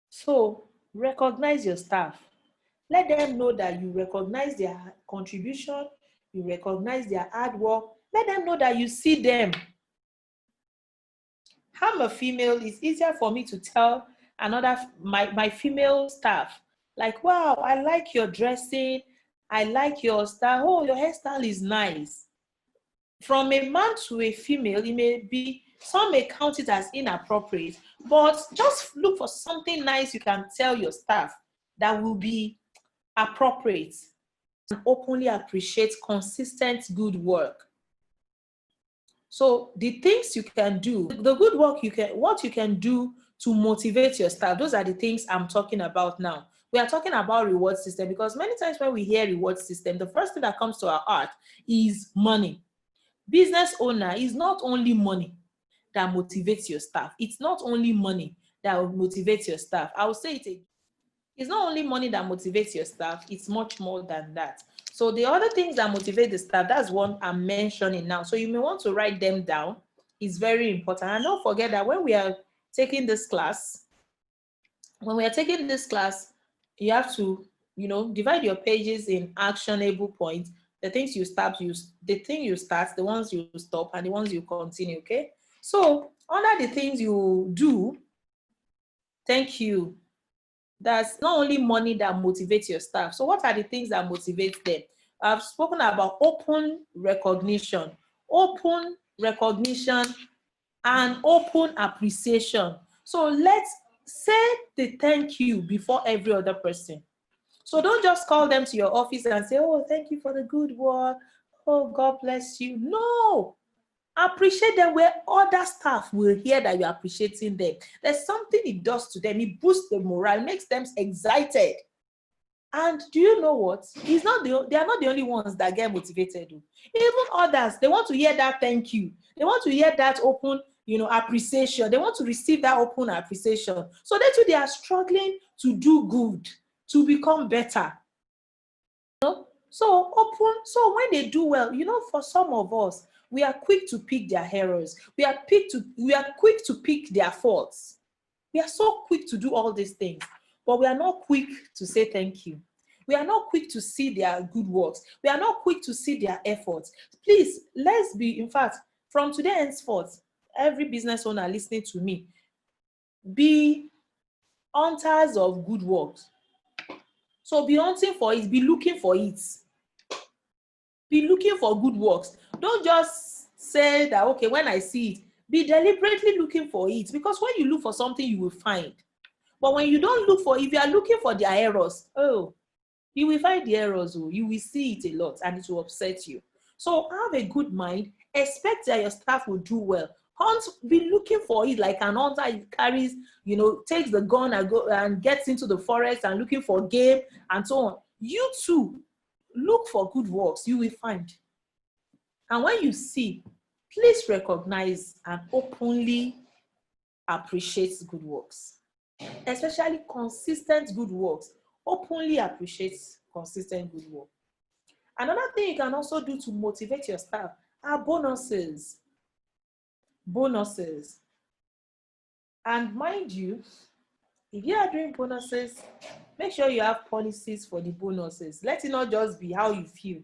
So recognize your staff. Let them know that you recognize their contribution, you recognize their hard work. Let them know that you see them. I'm a female, it's easier for me to tell my female staff, like, wow, I like your dressing, I like your style, oh, your hairstyle is nice. From a man to a female, it may be, some may count it as inappropriate, but just look for something nice you can tell your staff that will be appropriate and openly appreciate consistent good work. So the things you can do, the good work what you can do to motivate your staff, those are the things I'm talking about now. We are talking about reward system because many times when we hear reward system, the first thing that comes to our heart is money. Business owner is not only money that motivates your staff. It's not only money that motivates your staff. I will say it's not only money that motivates your staff, it's much more than that. So the other things that motivate the staff, that's what I'm mentioning now. So you may want to write them down. It's very important. And don't forget that when we are taking this class, you have to, divide your pages in actionable points. The things you start, the ones you stop, and the ones you continue, okay? So under the things you do, thank you. That's not only money that motivates your staff. So what are the things that motivate them? I've spoken about open recognition and open appreciation. So let's say the thank you before every other person. So don't just call them to your office and say, oh, thank you for the good work. Oh, God bless you. No. Appreciate them where other staff will hear that you're appreciating them. There's something it does to them. It boosts the morale, makes them excited. And do you know what? They are not the only ones that get motivated. Even others, they want to hear that thank you. They want to hear that open, appreciation. They want to receive that open appreciation. So they are struggling to do good, to become better. So when they do well, for some of us, we are quick to pick their errors. We are quick to pick their faults. We are so quick to do all these things, but we are not quick to say thank you. We are not quick to see their good works. We are not quick to see their efforts. Please, let's be, in fact, from today henceforth, every business owner listening to me, be hunters of good works. So be hunting for it, be looking for it. Be looking for good works. Don't just say that, okay, when I see it, be deliberately looking for it, because when you look for something, you will find. But when you don't look for, if you are looking for their errors, you will find the errors, you will see it a lot, and it will upset you. So have a good mind, expect that your staff will do well. Hunt, be looking for it like an hunter. He carries, takes the gun and go and gets into the forest and looking for game and so on. You too, look for good works, you will find. And when you see, please recognize and openly appreciate good works, especially consistent good works. Openly appreciate consistent good work. Another thing you can also do to motivate your staff are bonuses. Bonuses. And mind you, if you are doing bonuses, make sure you have policies for the bonuses. Let it not just be how you feel.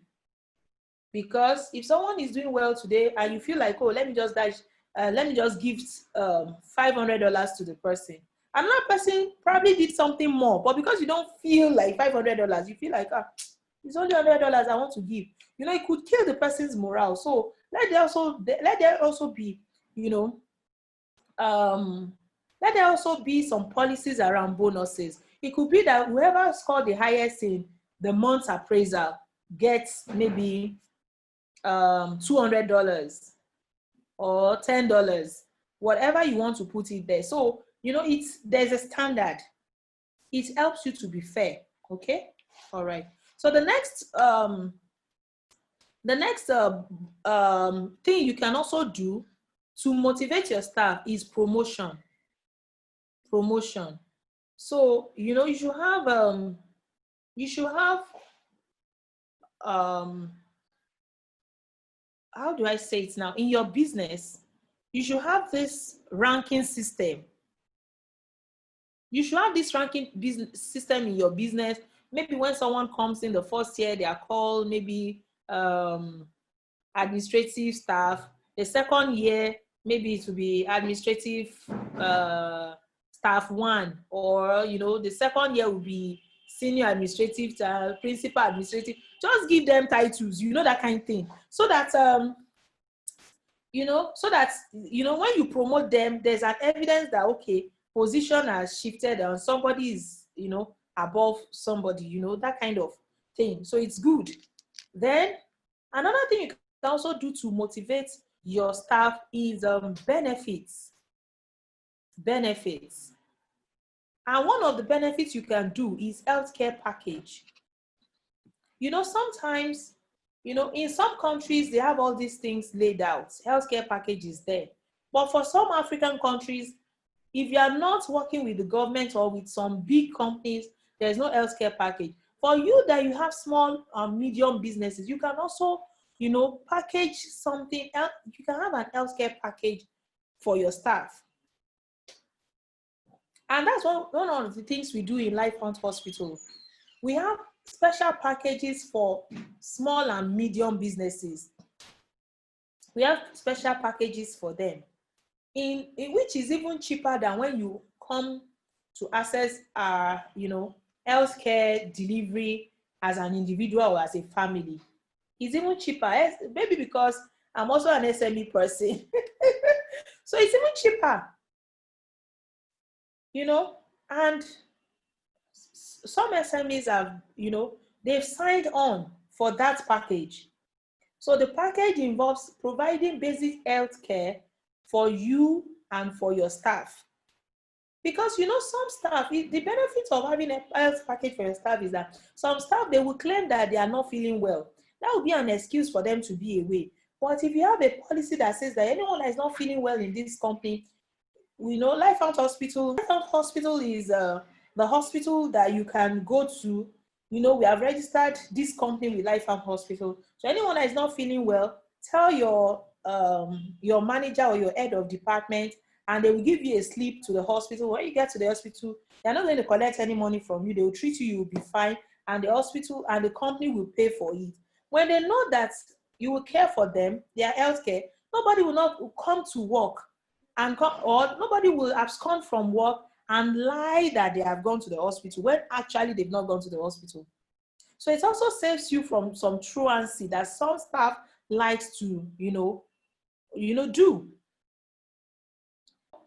Because if someone is doing well today and you feel like, oh, let me just give $500 to the person. Another person probably did something more, but because you don't feel like $500, you feel like, it's only $100 I want to give. It could kill the person's morale. So let there also be, let there also be some policies around bonuses. It could be that whoever scored the highest in the month's appraisal gets maybe $200 or $10, whatever you want to put it there. So there's a standard. It helps you to be fair. Okay, all right. So the next thing you can also do to motivate your staff is promotion. So you should have how do I say it now? In your business, you should have this ranking system. You should have this ranking business system in your business. Maybe when someone comes in the first year, they are called maybe administrative staff. The second year, maybe it will be administrative staff 1, or the second year will be senior administrative, principal administrative. Just give them titles, that kind of thing, so that when you promote them, there's an evidence that, okay, position has shifted and somebody is above somebody, that kind of thing. So it's good. Then another thing you can also do to motivate your staff is benefits. And one of the benefits you can do is healthcare package. Sometimes, in some countries, they have all these things laid out. Healthcare package is there. But for some African countries, if you are not working with the government or with some big companies, there's no healthcare package. For you that you have small and medium businesses, you can also, package something else. You can have an healthcare package for your staff. And that's one of the things we do in LifeHunt Hospital. We have special packages for small and medium businesses. We have special packages for them, in which is even cheaper than when you come to access healthcare delivery as an individual or as a family. It's even cheaper, maybe because I'm also an SME person. So it's even cheaper, and some SMEs have, they've signed on for that package. So the package involves providing basic health care for you and for your staff. Because, some staff, the benefit of having a health package for your staff is that some staff, they will claim that they are not feeling well. That would be an excuse for them to be away. But if you have a policy that says that anyone that is not feeling well in this company, LifeHunt Hospital is the hospital that you can go to we have registered this company with Lifehouse Hospital. So anyone that is not feeling well, tell your manager or your head of department, and they will give you a slip to the hospital. When you get to the hospital, they're not going to collect any money from you. They will treat you, you'll be fine, and the hospital and the company will pay for it. When they know that you will care for them, their healthcare, nobody will not come to work or nobody will abscond from work and lie that they have gone to the hospital when actually they've not gone to the hospital. So it also saves you from some truancy that some staff likes to, do.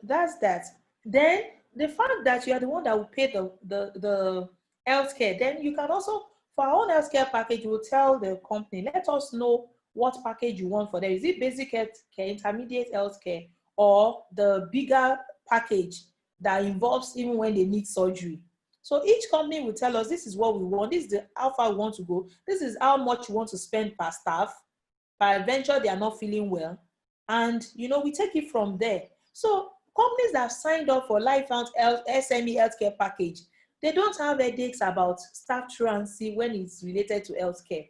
That's that. Then the fact that you are the one that will pay the healthcare, then you can also, for our own healthcare package, you will tell the company, let us know what package you want for them. Is it basic healthcare, intermediate healthcare, or the bigger package that involves even when they need surgery? So each company will tell us, this is what we want, this is how far we want to go, this is how much you want to spend per staff, per adventure they are not feeling well, and we take it from there. So companies that have signed up for Lifehouse SME healthcare package, they don't have headaches about staff truancy when it's related to healthcare.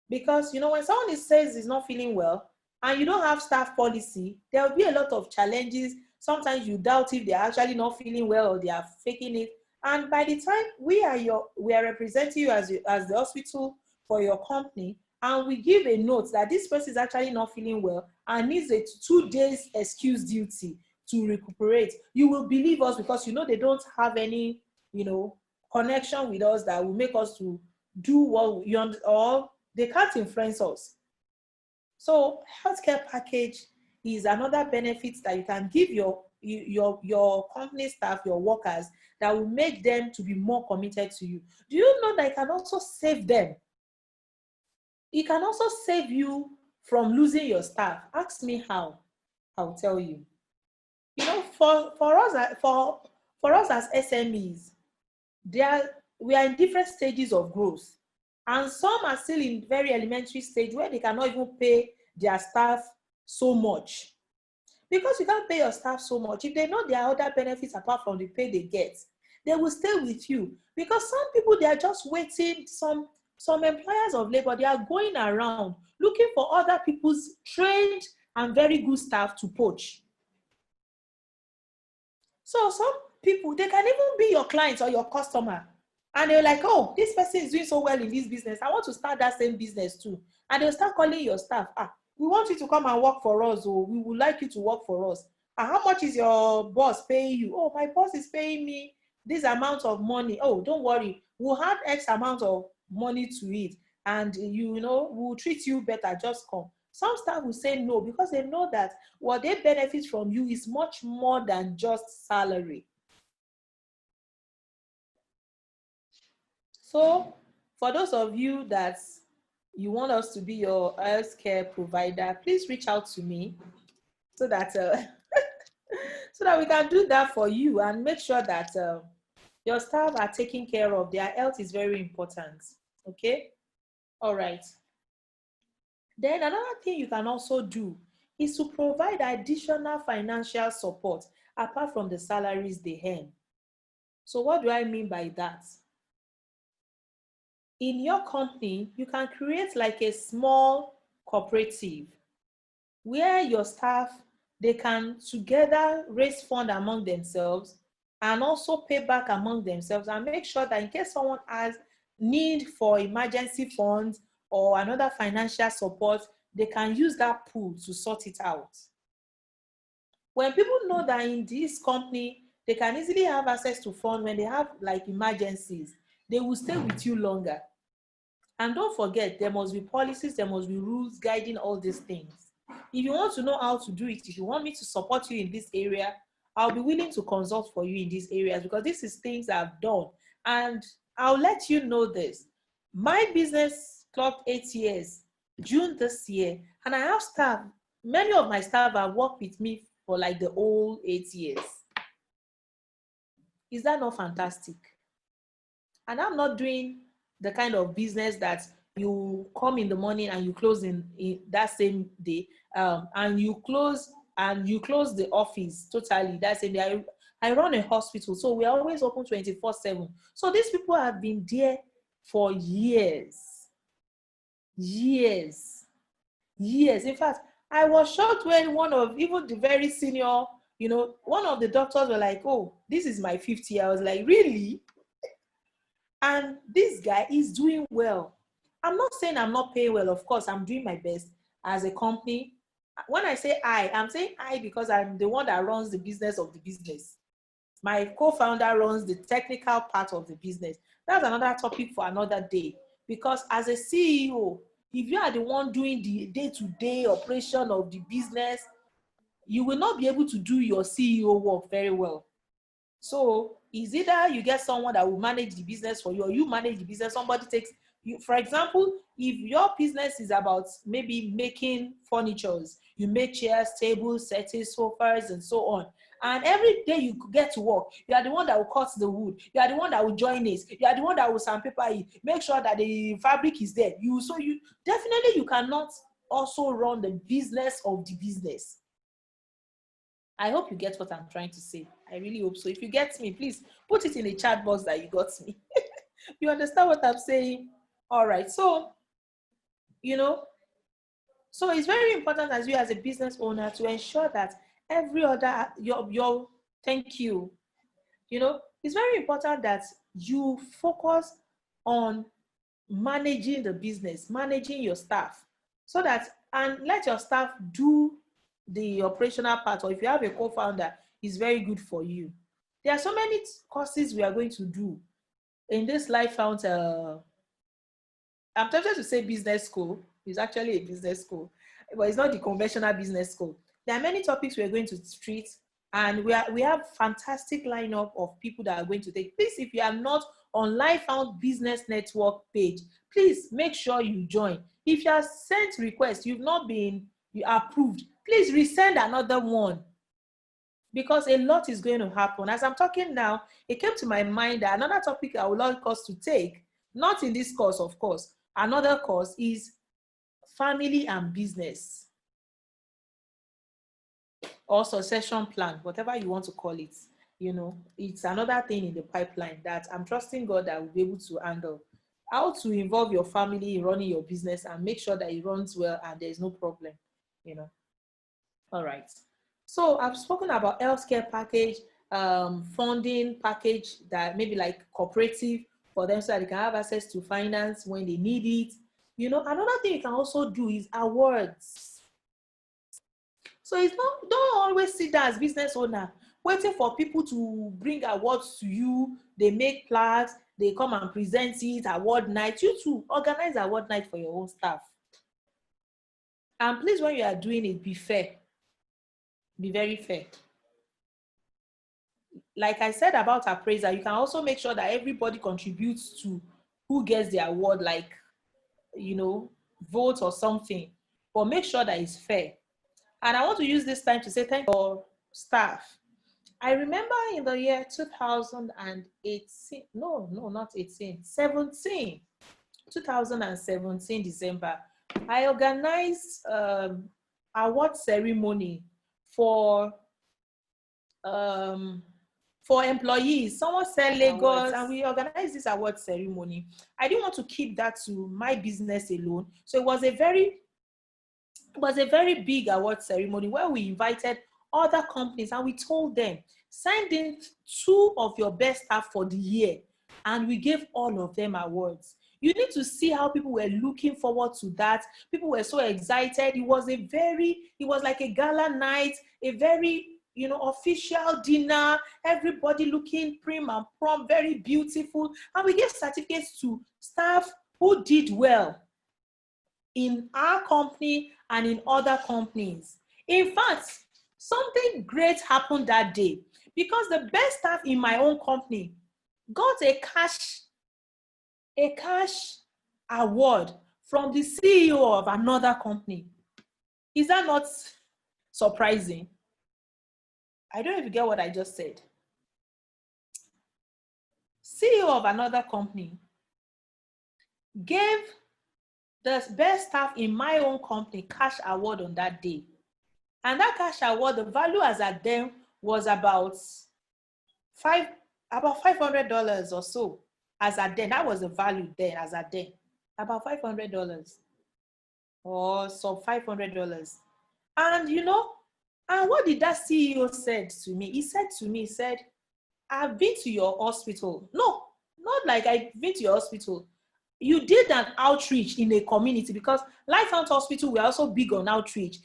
Because when someone says is not feeling well and you don't have staff policy, there will be a lot of challenges. Sometimes you doubt if they're actually not feeling well or they are faking it. And by the time we are representing you as the hospital for your company, and we give a note that this person is actually not feeling well and needs a 2 days excuse duty to recuperate, you will believe us, because they don't have any connection with us that will make us to do what we want, or they can't influence us. So healthcare package is another benefit that you can give your company staff, your workers, that will make them to be more committed to you. Do you know that it can also save them? It can also save you from losing your staff. Ask me how. I'll tell you. For us as SMEs, we are in different stages of growth. And some are still in very elementary stage where they cannot even pay their staff so much. Because you can't pay your staff so much, if they know there are other benefits apart from the pay they get, they will stay with you. Because some people, they are just waiting. Some employers of labor, they are going around looking for other people's trained and very good staff to poach. So some people, they can even be your clients or your customer. And they're like, oh, this person is doing so well in this business, I want to start that same business too. And they'll start calling your staff. We want you to come and work for us, or we would like you to work for us. How much is your boss paying you? Oh, my boss is paying me this amount of money. Oh, don't worry, we'll add X amount of money to it, and we'll treat you better, just come. Some staff will say no, because they know that what they benefit from you is much more than just salary. So for those of you that you want us to be your healthcare provider, please reach out to me so that so that we can do that for you and make sure that your staff are taken care of. Their health is very important. Okay? All right. Then another thing you can also do is to provide additional financial support apart from the salaries they earn. So what do I mean by that? In your company, you can create like a small cooperative where your staff, they can together raise funds among themselves and also pay back among themselves, and make sure that in case someone has need for emergency funds or another financial support, they can use that pool to sort it out. When people know that in this company, they can easily have access to funds when they have like emergencies, they will stay with you longer. And don't forget, there must be policies, there must be rules guiding all these things. If you want to know how to do it, if you want me to support you in this area, I'll be willing to consult for you in these areas, because this is things I've done. And I'll let you know this. My business clocked 8 years, June this year, and I have staff. Many of my staff have worked with me for like the whole 8 years. Is that not fantastic? And I'm not doing the kind of business that you come in the morning and you close in that same day, and you close the office totally that same day. I run a hospital, so we're always open 24/7. So these people have been there for years. Years. Years. In fact, I was shocked when one of even the very senior, one of the doctors were like, oh, this is my 50 year. I was like, really? And this guy is doing well. I'm not saying I'm not paying well. Of course, I'm doing my best as a company. When I say I'm saying I because I'm the one that runs the business of the business. My co-founder runs the technical part of the business. That's another topic for another day. Because as a CEO, if you are the one doing the day-to-day operation of the business, you will not be able to do your CEO work very well. So it's either you get someone that will manage the business for you, or you manage the business. Somebody takes you. For example, if your business is about maybe making furnitures, you make chairs, tables, settees, sofas, and so on. And every day you get to work, you are the one that will cut the wood. You are the one that will join it. You are the one that will sandpaper it. Make sure that the fabric is there. You definitely you cannot also run the business of the business. I hope you get what I'm trying to say. I really hope so. If you get me, please put it in the chat box that you got me. You understand what I'm saying? All right. So, so it's very important as you as a business owner to ensure that every other, thank you. It's very important that you focus on managing the business, managing your staff, so that, and let your staff do the operational part, or if you have a co-founder, is very good for you. There are so many courses we are going to do in this LifeFound. I'm tempted to say business school. It's actually a business school, but it's not the conventional business school. There are many topics we are going to treat, and we have fantastic lineup of people that are going to take. Please, if you are not on LifeFound Business Network page, please make sure you join. If you have sent requests, you've not been approved, please resend another one, because a lot is going to happen. As I'm talking now, it came to my mind that another topic I would like us to take, not in this course, of course, another course is family and business, or succession plan, whatever you want to call it. It's another thing in the pipeline that I'm trusting God that will be able to handle. How to involve your family in running your business and make sure that it runs well and there's no problem. All right. So I've spoken about healthcare package, funding package that maybe like cooperative for them so that they can have access to finance when they need it. Another thing you can also do is awards. So it's not, don't always sit there as business owner waiting for people to bring awards to you. They make plaques, they come and present it, award night. You too, organize award night for your own staff. And please, when you are doing it, be fair. Be very fair. Like I said about appraiser, you can also make sure that everybody contributes to who gets the award, like, vote or something. But make sure that it's fair. And I want to use this time to say thank you for staff. I remember in the year 2018, not 18, 17, 2017 December, I organized award ceremony for employees. Someone said Lagos, and we organized this award ceremony. I didn't want to keep that to my business alone, so it was a very big award ceremony where we invited other companies and we told them, send in 2 of your best staff for the year, and we gave all of them awards. You need to see how people were looking forward to that. People were so excited. It was like a gala night, a very official dinner, everybody looking prim and prompt, very beautiful. And we gave certificates to staff who did well in our company and in other companies. In fact, something great happened that day, because the best staff in my own company got a cash award from the CEO of another company. Is that not surprising? I don't know if you get what I just said. CEO of another company gave the best staff in my own company cash award on that day. And that cash award, the value as at then was about $500 or so. as at then, that was the value then, as at then, about $500 or some $500. And and what did that CEO said to me? He said to me, he said, I've been to your hospital. No, not like I've been to your hospital. You did an outreach in a community, because Lifehound Hospital, we're also big on outreach.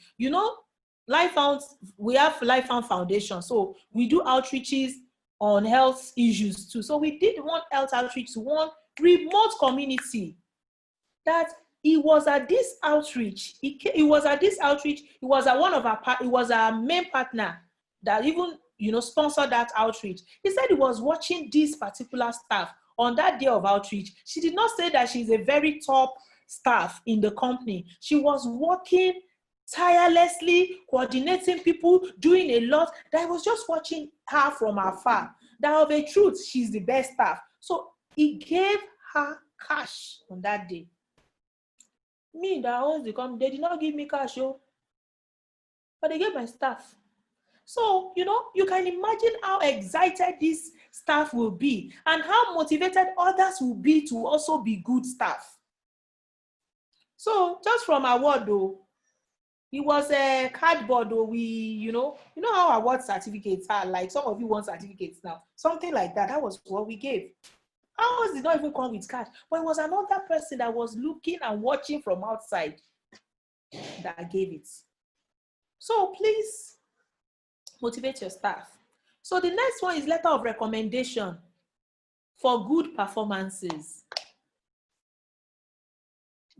Lifehound, we have Lifehound Foundation, so we do outreaches on health issues too. So we did one health outreach to one remote community. That he was at this outreach. He was at one of he was our main partner that even sponsored that outreach. He said he was watching this particular staff on that day of outreach. She did not say that she's a very top staff in the company. She was working tirelessly, coordinating people, doing a lot. That I was just watching her from afar. That of a truth, she's the best staff. So he gave her cash on that day. Me that owns the company, they did not give me cash, but they gave my staff. So, you can imagine how excited this staff will be and how motivated others will be to also be good staff. So, just from award though, it was a cardboard though. You know how award certificates are, like some of you want certificates now, something like that. That was what we gave. Ours did not even come with cash, but it was another person that was looking and watching from outside that gave it. So please motivate your staff. So the next one is letter of recommendation for good performances.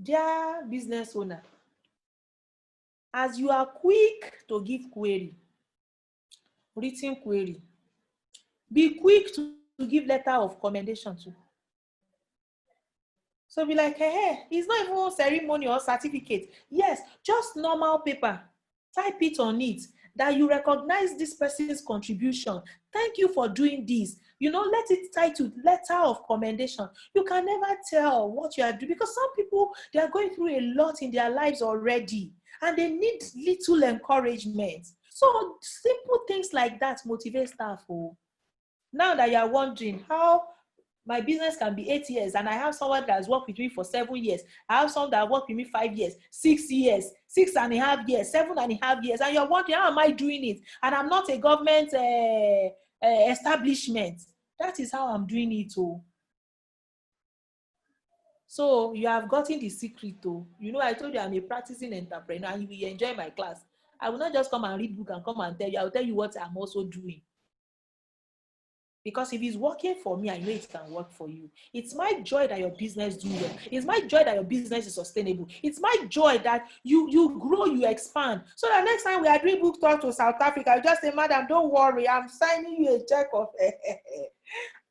Dear business owner, as you are quick to give query, written query, be quick to give letter of commendation too. So be like, hey, it's not even ceremony or certificate. Yes, just normal paper. Type it on it that you recognize this person's contribution. Thank you for doing this. Let it titled letter of commendation. You can never tell what you are doing, because some people, they are going through a lot in their lives already and they need little encouragement. So simple things like that motivate staff. Now that you are wondering how my business can be 8 years and I have someone that has worked with me for 7 years. I have someone that worked with me 5 years, 6 years, 6.5 years, 7.5 years. And you're wondering, how am I doing it? And I'm not a government establishment. That is how I'm doing it. So you have gotten the secret. I told you I'm a practicing entrepreneur and you will enjoy my class. I will not just come and read book and come and tell you. I will tell you what I'm also doing. Because if it's working for me, I know it can work for you. It's my joy that your business do well. It's my joy that your business is sustainable. It's my joy that you grow, you expand. So that next time we are doing book talk to South Africa, I just say, madam, don't worry, I'm signing you a check of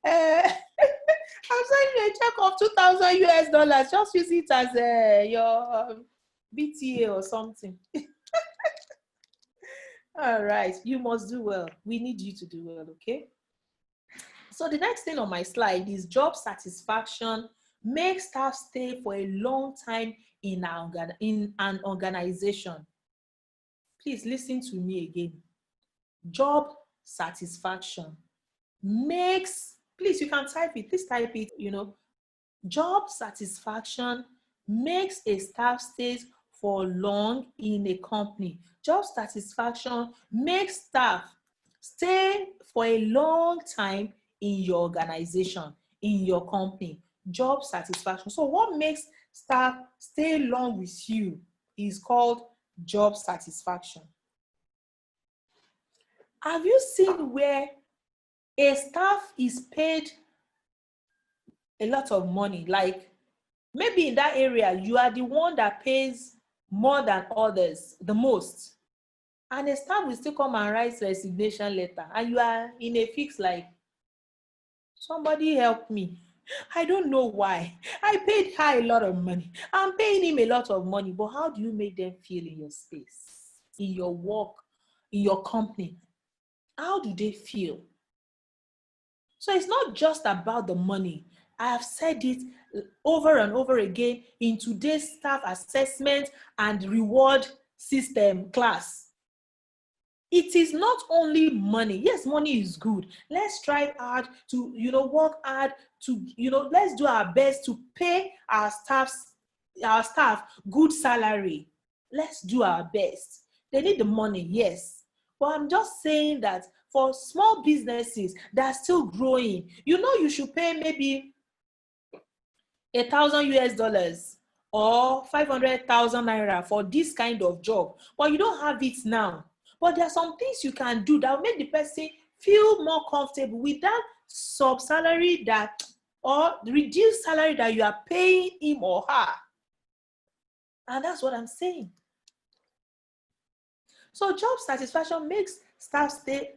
I'm signing you a check of $2,000. Just use it as your BTA or something. All right, you must do well. We need you to do well, okay? So the next thing on my slide is job satisfaction makes staff stay for a long time in an organization. Please listen to me again. Job satisfaction makes, please, you can type it, please type it, job satisfaction makes a staff stay for long in a company. Job satisfaction makes staff stay for a long time in your organization, in your company. Job satisfaction. So what makes staff stay long with you is called job satisfaction. Have you seen where a staff is paid a lot of money? Like maybe in that area, you are the one that pays more than others, the most. And a staff will still come and write resignation letter. And you are in a fix like, somebody help me. I don't know why. I paid her a lot of money. I'm paying him a lot of money. But how do you make them feel in your space, in your work, in your company? How do they feel? So it's not just about the money. I have said it over and over again in today's staff assessment and reward system class. It is not only money. Yes, money is good. Let's strive hard to, work hard to, let's do our best to pay our staff good salary. Let's do our best. They need the money, yes. But I'm just saying that for small businesses that are still growing, you should pay maybe $1,000 or 500,000 naira for this kind of job, but you don't have it now. But there are some things you can do that will make the person feel more comfortable with that sub salary or reduced salary that you are paying him or her. And that's what I'm saying. So job satisfaction makes staff stay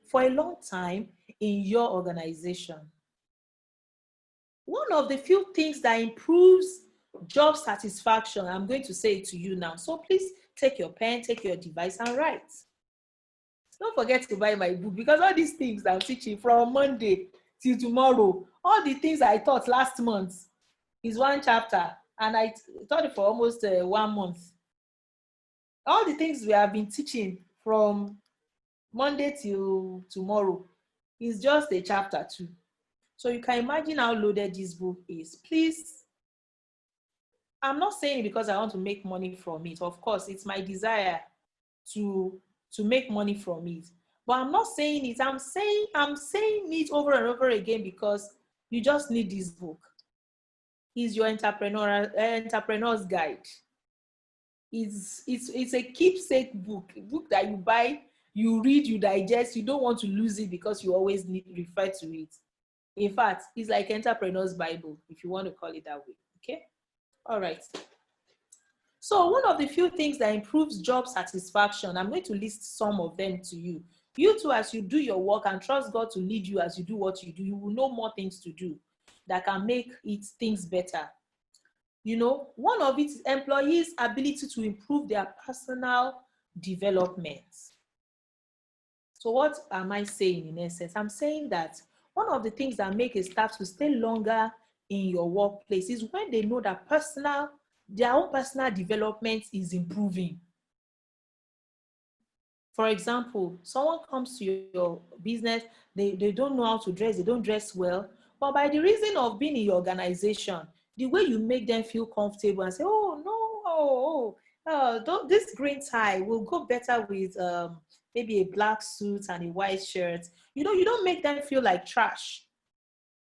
for a long time in your organization. One of the few things that improves job satisfaction, I'm going to say it to you now. So please take your pen, take your device and write. Don't forget to buy my book, because all these things I'm teaching from Monday till tomorrow, all the things I taught last month is one chapter, and I taught it for almost 1 month. All the things we have been teaching from Monday till tomorrow is just a chapter 2. So you can imagine how loaded this book is. Please, I'm not saying it because I want to make money from it. Of course, it's my desire to make money from it. But I'm not saying it. I'm saying it over and over again because you just need this book. It's your entrepreneur's guide. It's a keepsake book, a book that you buy, you read, you digest. You don't want to lose it because you always refer to it. In fact, it's like Entrepreneur's Bible, if you want to call it that way. Okay? All right. So one of the few things that improves job satisfaction, I'm going to list some of them to you. You too, as you do your work and trust God to lead you as you do what you do, you will know more things to do that can make things better. One of it is employees' ability to improve their personal development. So what am I saying in essence? I'm saying that one of the things that make a staff to stay longer in your workplace is when they know that their own personal development is improving. For example, someone comes to your business, they don't know how to dress, they don't dress well, but by the reason of being in your organization, the way you make them feel comfortable and say, this green tie will go better with maybe a black suit and a white shirt. You don't make them feel like trash.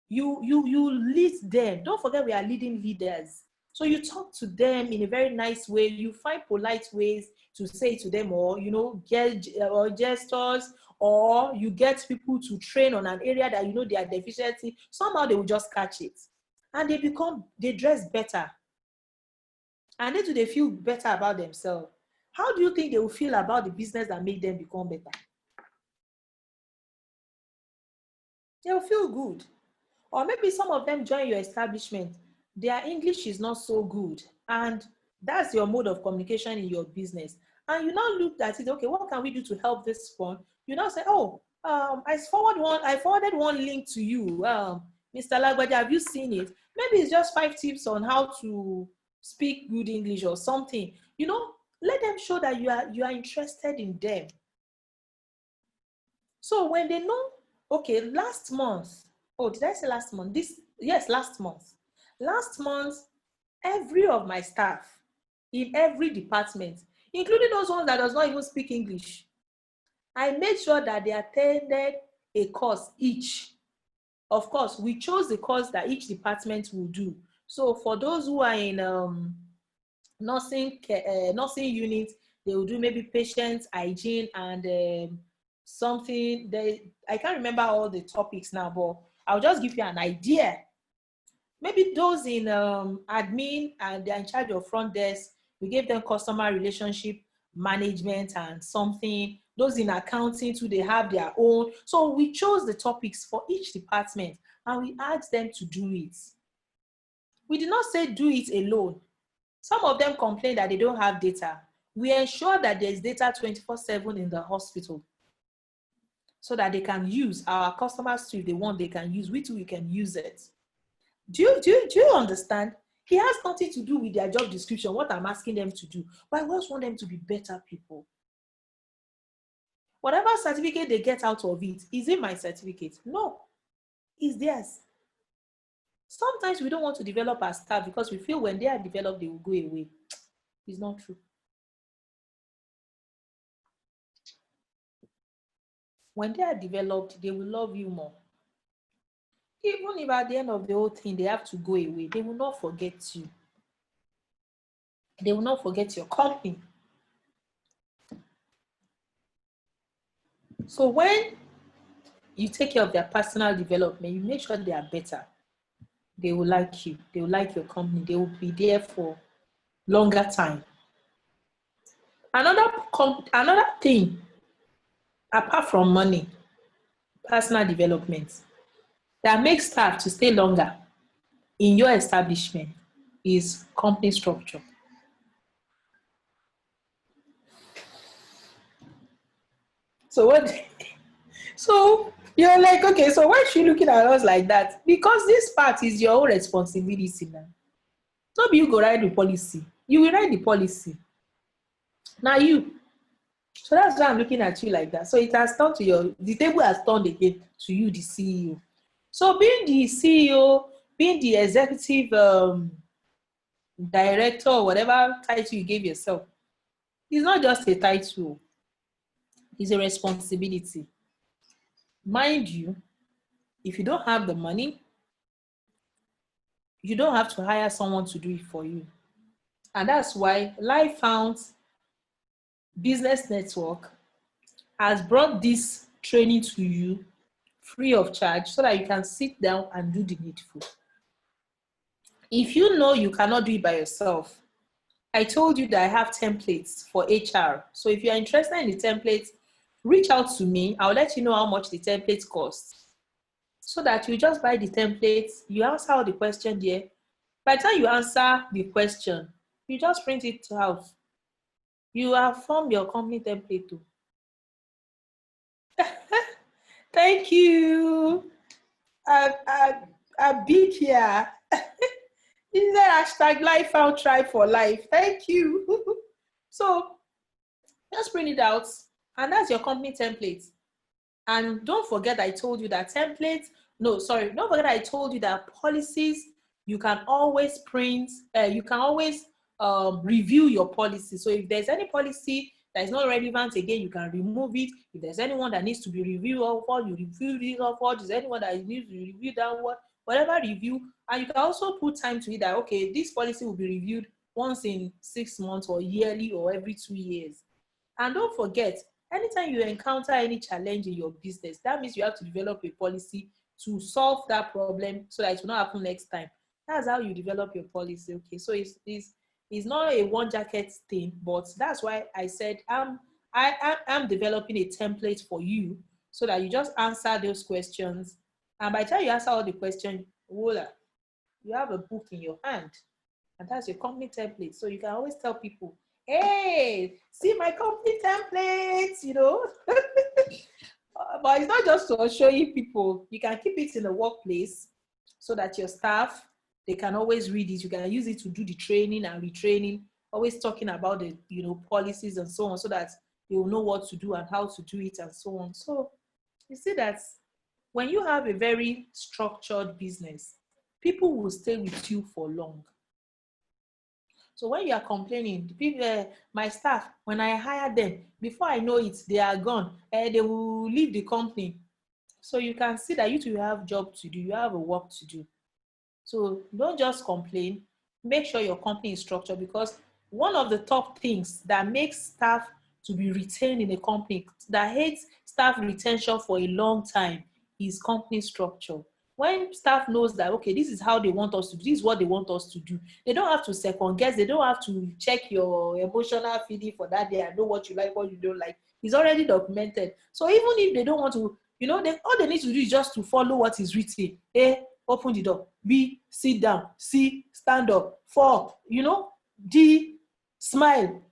You lead them. Don't forget, we are leading leaders. So you talk to them in a very nice way. You find polite ways to say to them, or get gestures, or you get people to train on an area that they are deficiency. Somehow they will just catch it, and they dress better, and then they feel better about themselves. How do you think they will feel about the business that made them become better? They'll feel good. Or maybe some of them join your establishment, their English is not so good, and that's your mode of communication in your business. And you now look at it, okay, what can we do to help this one? You now say, I forwarded one link to you, Mr. Lagbaja, have you seen it? Maybe it's just 5 tips on how to speak good English or something. Let them show that you are interested in them. So when they know, okay, last month, did I say last month? Last month. Last month, every of my staff in every department, including those ones that does not even speak English, I made sure that they attended a course each. Of course, we chose the course that each department will do. So for those who are in nursing unit, they will do maybe patient hygiene and something. I can't remember all the topics now, but I'll just give you an idea. Maybe those in admin and they're in charge of front desk, we gave them customer relationship management and something. Those in accounting too, they have their own. So we chose the topics for each department and we asked them to do it. We did not say do it alone. Some of them complain that they don't have data. We ensure that there's data 24/7 in the hospital, so that they can use our customers too. If they want, they can use. We can use it. Do you understand? It has nothing to do with their job description, what I'm asking them to do. But I just want them to be better people. Whatever certificate they get out of it, is it my certificate? No, it's theirs. Sometimes we don't want to develop our staff because we feel when they are developed, they will go away. It's not true. When they are developed, they will love you more. Even if at the end of the whole thing, they have to go away, they will not forget you. They will not forget your company. So when you take care of their personal development, you make sure they are better. They will like you. They will like your company. They will be there for longer time. Another thing, apart from money, personal development, that makes staff to stay longer in your establishment is company structure. So you're like, okay, so why is she looking at us like that? Because this part is your own responsibility now. So you go write the policy. You will write the policy. Now you. So that's why I'm looking at you like that. So it has turned to the table has turned again to you, the CEO. So being the CEO, being the executive director, or whatever title you gave yourself, is not just a title. It's a responsibility. Mind you, if you don't have the money, you don't have to hire someone to do it for you. And that's why LifeFound Business Network has brought this training to you free of charge so that you can sit down and do the needful. If you know you cannot do it by yourself, I told you that I have templates for HR. So if you're interested in the templates, reach out to me. I'll let you know how much the templates cost, so that you just buy the templates, you answer all the question there. By the time you answer the question, you just print it out. You have formed your company template too. Thank you. A big here. Is there hashtag LifeFound Try for Life? Thank you. So just print it out, and that's your company template. And don't forget I told you that templates, don't forget I told you that policies, you can always print, you can always review your policy. So if there's any policy that is not relevant again, you can remove it. If there's anyone that needs to be reviewed upward, you review this upward. Is there anyone that needs to be reviewed downward? Whatever review, and you can also put time to it that, okay, this policy will be reviewed once in 6 months or yearly or every 2 years. And don't forget, anytime you encounter any challenge in your business, that means you have to develop a policy to solve that problem so that it will not happen next time. That's how you develop your policy. Okay, so it's not a one jacket thing, but that's why I said I'm developing a template for you so that you just answer those questions. And by the time you answer all the questions, voila, you have a book in your hand, and that's your company template. So you can always tell people, hey, see my company templates, you know. But it's not just to show you people. You can keep it in the workplace so that your staff, they can always read it. You can use it to do the training and retraining, always talking about the, you know, policies and so on, so that they will know what to do and how to do it and so on. So you see that when you have a very structured business, people will stay with you for long. So when you are complaining, the people, my staff, when I hire them, before I know it, they are gone. They will leave the company. So you can see that you two have job to do. You have a work to do. So don't just complain. Make sure your company is structured, because one of the top things that makes staff to be retained in a company, that hates staff retention for a long time, is company structure. When staff knows that, okay, this is how they want us to do, this is what they want us to do, they don't have to second guess, they don't have to check your emotional feeling for that day and know what you like, what you don't like. It's already documented. So even if they don't want to, you know, all they need to do is just to follow what is written. A, open the door. B, sit down. C, stand up. 4, you know. D, smile.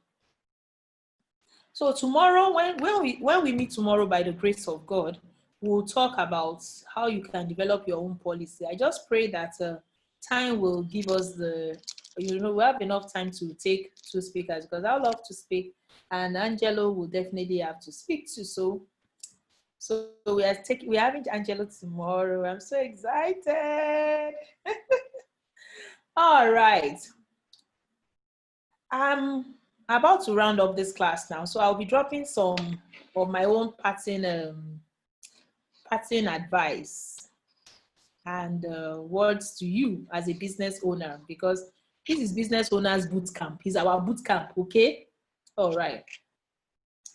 So tomorrow, when we meet tomorrow, by the grace of God, we'll talk about how you can develop your own policy. I just pray that time will give us the you know, we have enough time to take two speakers because I would love to speak, and Angelo will definitely have to speak too. So we're having Angelo tomorrow. I'm so excited. All right. I'm about to round up this class now, so I'll be dropping some of my own parting advice and words to you as a business owner, because this is Business Owners Boot Camp. It's our boot camp, okay? All right.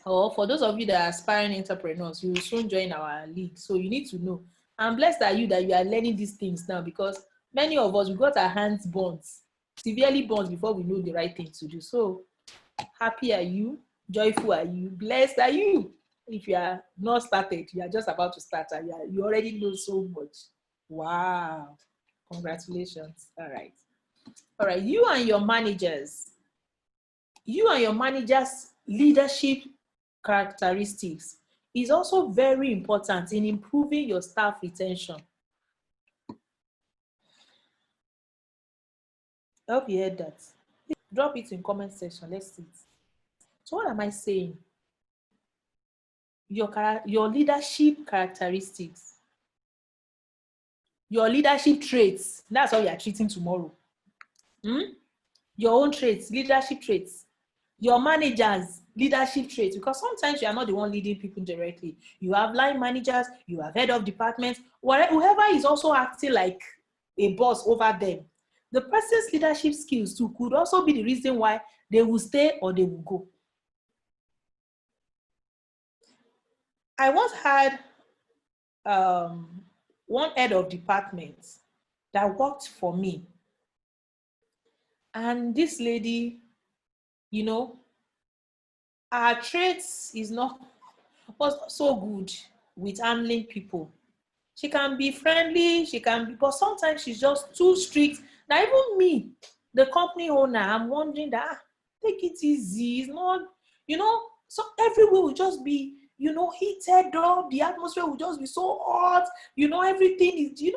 Or for those of you that are aspiring entrepreneurs, you will soon join our league. So you need to know. I'm blessed that you are learning these things now, because many of us, we got our hands burnt, severely burnt before we know the right thing to do. So happy are you, joyful are you, blessed are you. If you are not started, you are just about to start, and you already know so much. Wow. Congratulations. All right. All right. You and your managers' leadership characteristics is also very important in improving your staff retention. I hope you heard that. Drop it in comment section. Let's see it. So what am I saying? Your leadership characteristics, your leadership traits. That's how we are treating tomorrow. Your own traits, leadership traits. Your managers, leadership traits, because sometimes you are not the one leading people directly. You have line managers, you have head of departments, whoever is also acting like a boss over them. The person's leadership skills too could also be the reason why they will stay or they will go. I once had one head of department that worked for me. And this lady, you know, her traits was not so good with handling people. She can be friendly, but sometimes she's just too strict. Now, even me, the company owner, I'm wondering that, take it easy. It's not, so everywhere will just be, heated up. The atmosphere will just be so hot. Everything is,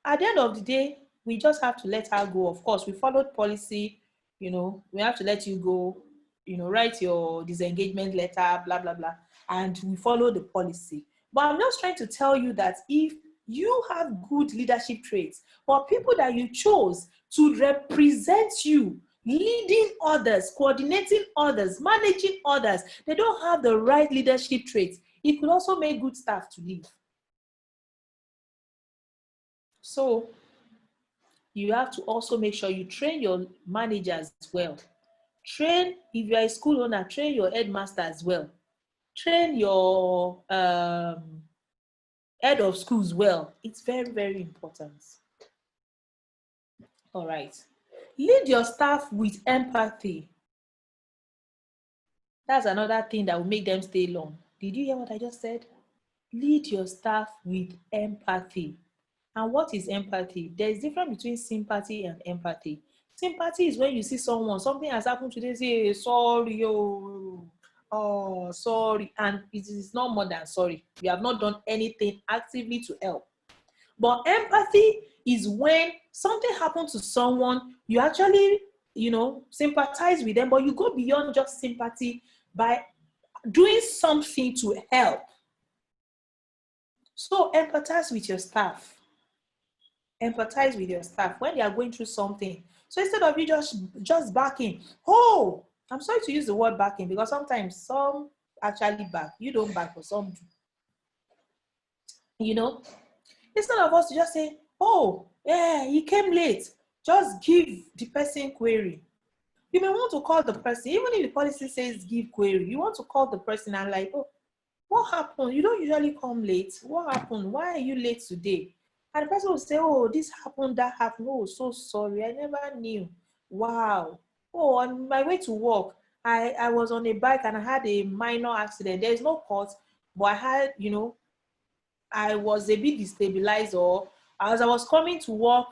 at the end of the day, we just have to let her go. Of course, we followed policy. We have to let you go. Write your disengagement letter, blah, blah, blah. And we follow the policy. But I'm just trying to tell you that if you have good leadership traits, or people that you chose to represent you, leading others, coordinating others, managing others, they don't have the right leadership traits, it could also make good staff to leave. So you have to also make sure you train your managers well. If you're a school owner, train your headmaster as well. Train your head of schools well. It's very, very important. All right. Lead your staff with empathy. That's another thing that will make them stay long. Did you hear what I just said? Lead your staff with empathy. And what is empathy? There's a difference between sympathy and empathy. Sympathy is when you see something has happened today, say, sorry, sorry. And it is not more than sorry. You have not done anything actively to help. But empathy is when something happened to someone, you actually, sympathize with them, but you go beyond just sympathy by doing something to help. So empathize with your staff. Empathize with your staff when they are going through something. So instead of you just backing, I'm sorry to use the word backing, because sometimes some actually back. You don't back, but some do. Instead of us to just say, he came late, just give the person query. You may want to call the person, even if the policy says give query, you want to call the person and like, what happened? You don't usually come late. What happened? Why are you late today? And the person will say, this happened, that happened. So sorry, I never knew. Wow. On my way to work, I was on a bike and I had a minor accident. There is no cause, but I had, I was a bit destabilized, or as I was coming to work,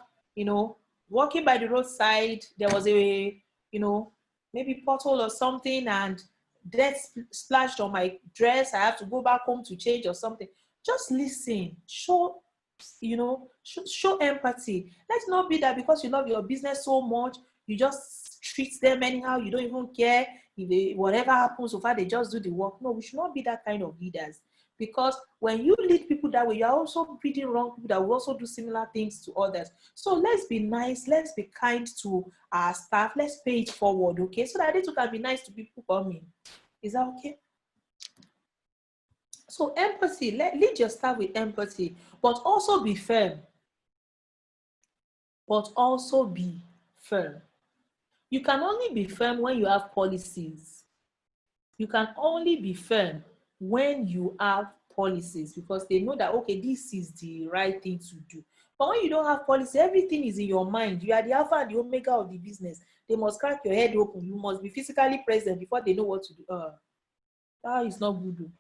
walking by the roadside, there was a, maybe pothole or something, and dirt splashed on my dress. I have to go back home to change or something. Just listen. Show show empathy. Let's not be that because you love your business so much, you just treat them anyhow. You don't even care if whatever happens, so far they just do the work. No, we should not be that kind of leaders. Because when you lead people that way, you're also breeding wrong people that will also do similar things to others. So let's be nice, let's be kind to our staff, let's pay it forward, okay? So that they too can be nice to people coming. Is that okay? So empathy, lead your staff with empathy, but also be firm. But also be firm. You can only be firm when you have policies. You can only be firm when you have policies, because they know that, okay, this is the right thing to do. But when you don't have policy, everything is in your mind. You are the alpha and the omega of the business. They must crack your head open. You must be physically present before they know what to do. That is not good.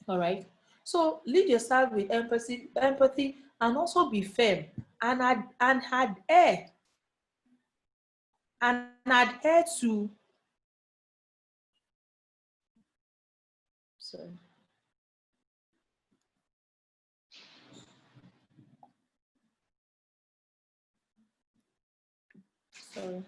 All right. So lead yourself with empathy, and also be firm and adhere to. Sorry. Sorry.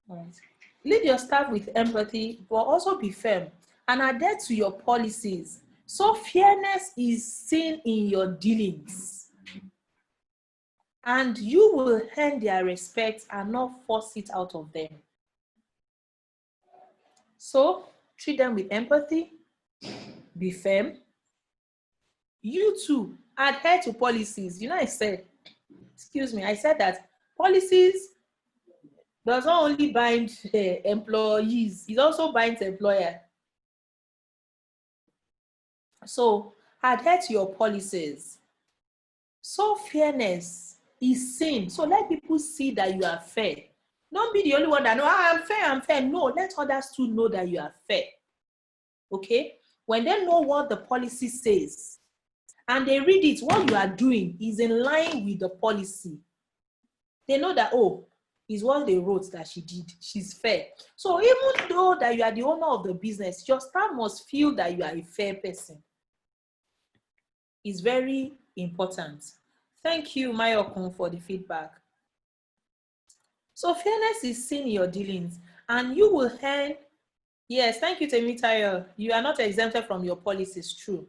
All right. Lead your staff with empathy, but also be firm and adhere to your policies. So fairness is seen in your dealings, and you will earn their respect and not force it out of them. So treat them with empathy, be firm. You too adhere to policies. I said that policies does not only bind employees, it also binds employer. So adhere to your policies. So fairness is seen. So let people see that you are fair. Don't be the only one that know, I'm fair. No, let others too know that you are fair. Okay? When they know what the policy says and they read it, what you are doing is in line with the policy. They know that, oh, is what they wrote that she did. She's fair. So even though that you are the owner of the business, your staff must feel that you are a fair person. It's very important. Thank you, Mayokun, for the feedback. So fairness is seen in your dealings, and you will earn. Yes, thank you, Temitayo. You are not exempted from your policies, true.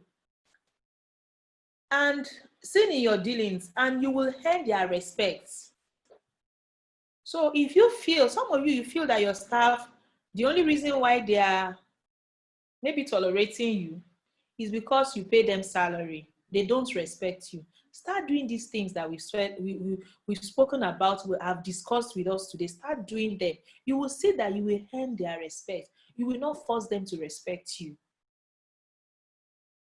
And seen in your dealings, and you will earn their respect. So if you feel, some of you feel that your staff, the only reason why they are maybe tolerating you is because you pay them salary. They don't respect you. Start doing these things that we've spoken about, we have discussed with us today. Start doing them. You will see that you will earn their respect. You will not force them to respect you.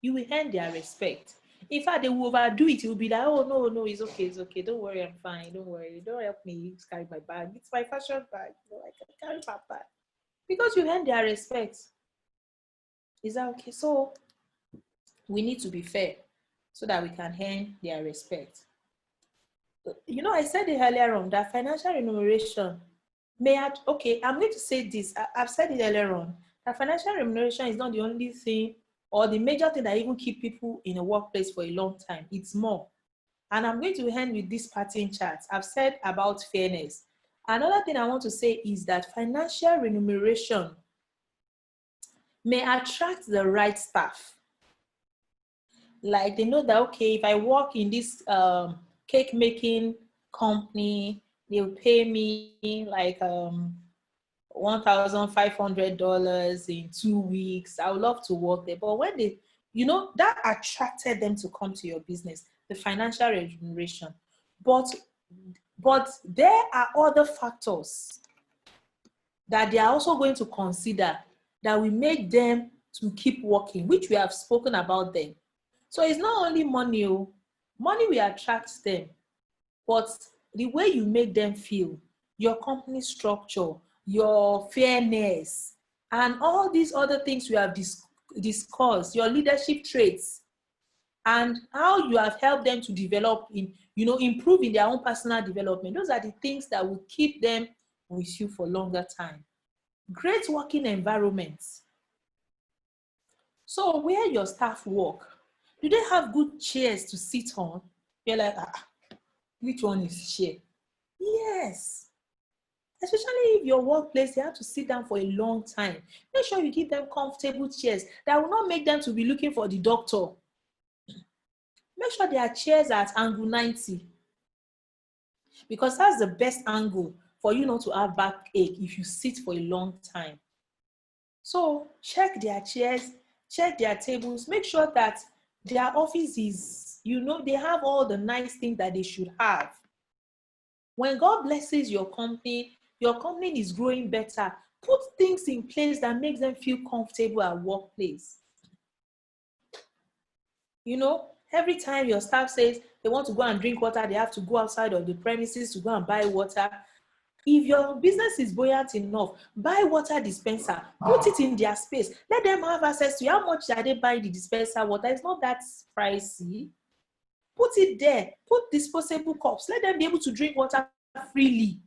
You will earn their respect. In fact, they will overdo it. It will be like, oh, no, it's okay. Don't worry, I'm fine. Don't worry. Don't help me carry my bag. It's my fashion bag. I can carry my bag. Because you earn their respect. Is that okay? So we need to be fair so that we can earn their respect. I said it earlier on that financial remuneration okay, I'm going to say this. I've said it earlier on that financial remuneration is not the only thing or the major thing that even keep people in a workplace for a long time. It's more. And I'm going to end with this parting chart. I've said about fairness. Another thing I want to say is that financial remuneration may attract the right staff. Like they know that, okay, if I work in this cake making company, they'll pay me like $1,500 in 2 weeks. I would love to work there. But when they, that attracted them to come to your business, the financial remuneration. But there are other factors that they are also going to consider that will make them to keep working, which we have spoken about them. So it's not only money. Money will attract them, but the way you make them feel, your company structure, your fairness, and all these other things we have discussed, your leadership traits, and how you have helped them to develop improve in their own personal development. Those are the things that will keep them with you for longer time. Great working environments. So where your staff work, do they have good chairs to sit on? You're like, which one is chair? Yes. Especially if your workplace, they have to sit down for a long time. Make sure you give them comfortable chairs that will not make them to be looking for the doctor. Make sure their chairs are at angle 90, because that's the best angle for you not to have backache if you sit for a long time. So check their chairs, check their tables, make sure that their office is, they have all the nice things that they should have. When God blesses your company is growing better. Put things in place that makes them feel comfortable at workplace. Every time your staff says they want to go and drink water, they have to go outside of the premises to go and buy water. If your business is buoyant enough, buy water dispenser, put it in their space. Let them have access to how much are they buying the dispenser water. It's not that pricey. Put it there. Put disposable cups. Let them be able to drink water freely.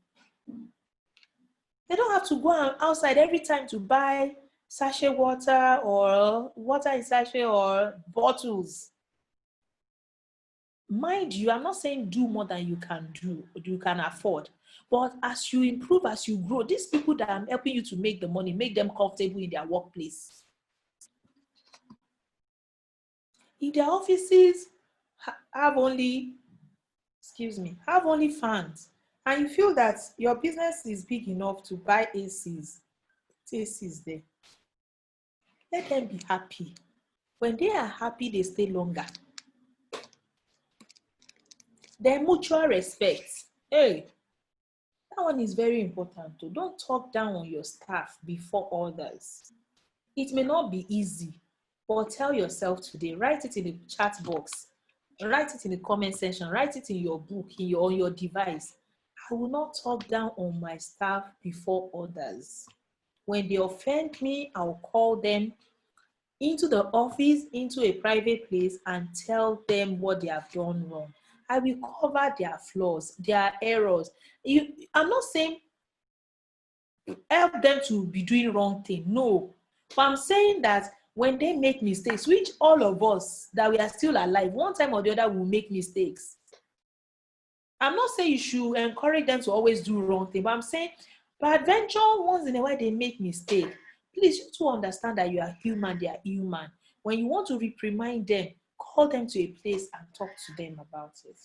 They don't have to go outside every time to buy sachet water or water in sachet or bottles. Mind you, I'm not saying do more than you can afford. But as you improve, as you grow, these people that I'm helping you to make the money, make them comfortable in their workplace. If their offices have only fans, and you feel that your business is big enough to buy ACs there, let them be happy. When they are happy, they stay longer. Then mutual respect. Hey, that one is very important too. Don't talk down on your staff before others. It may not be easy, but tell yourself today, write it in the chat box, write it in the comment section, write it in your book, on your device. I will not talk down on my staff before others. When they offend me, I'll call them into the office, into a private place, and tell them what they have done wrong. I will cover their flaws, their errors. I'm not saying help them to be doing wrong thing. No. But I'm saying that when they make mistakes, which all of us that we are still alive, one time or the other will make mistakes. I'm not saying you should encourage them to always do wrong thing, but I'm saying peradventure once in a while they make mistake. Please, you to understand that you are human, they are human. When you want to reprimand them, call them to a place and talk to them about it.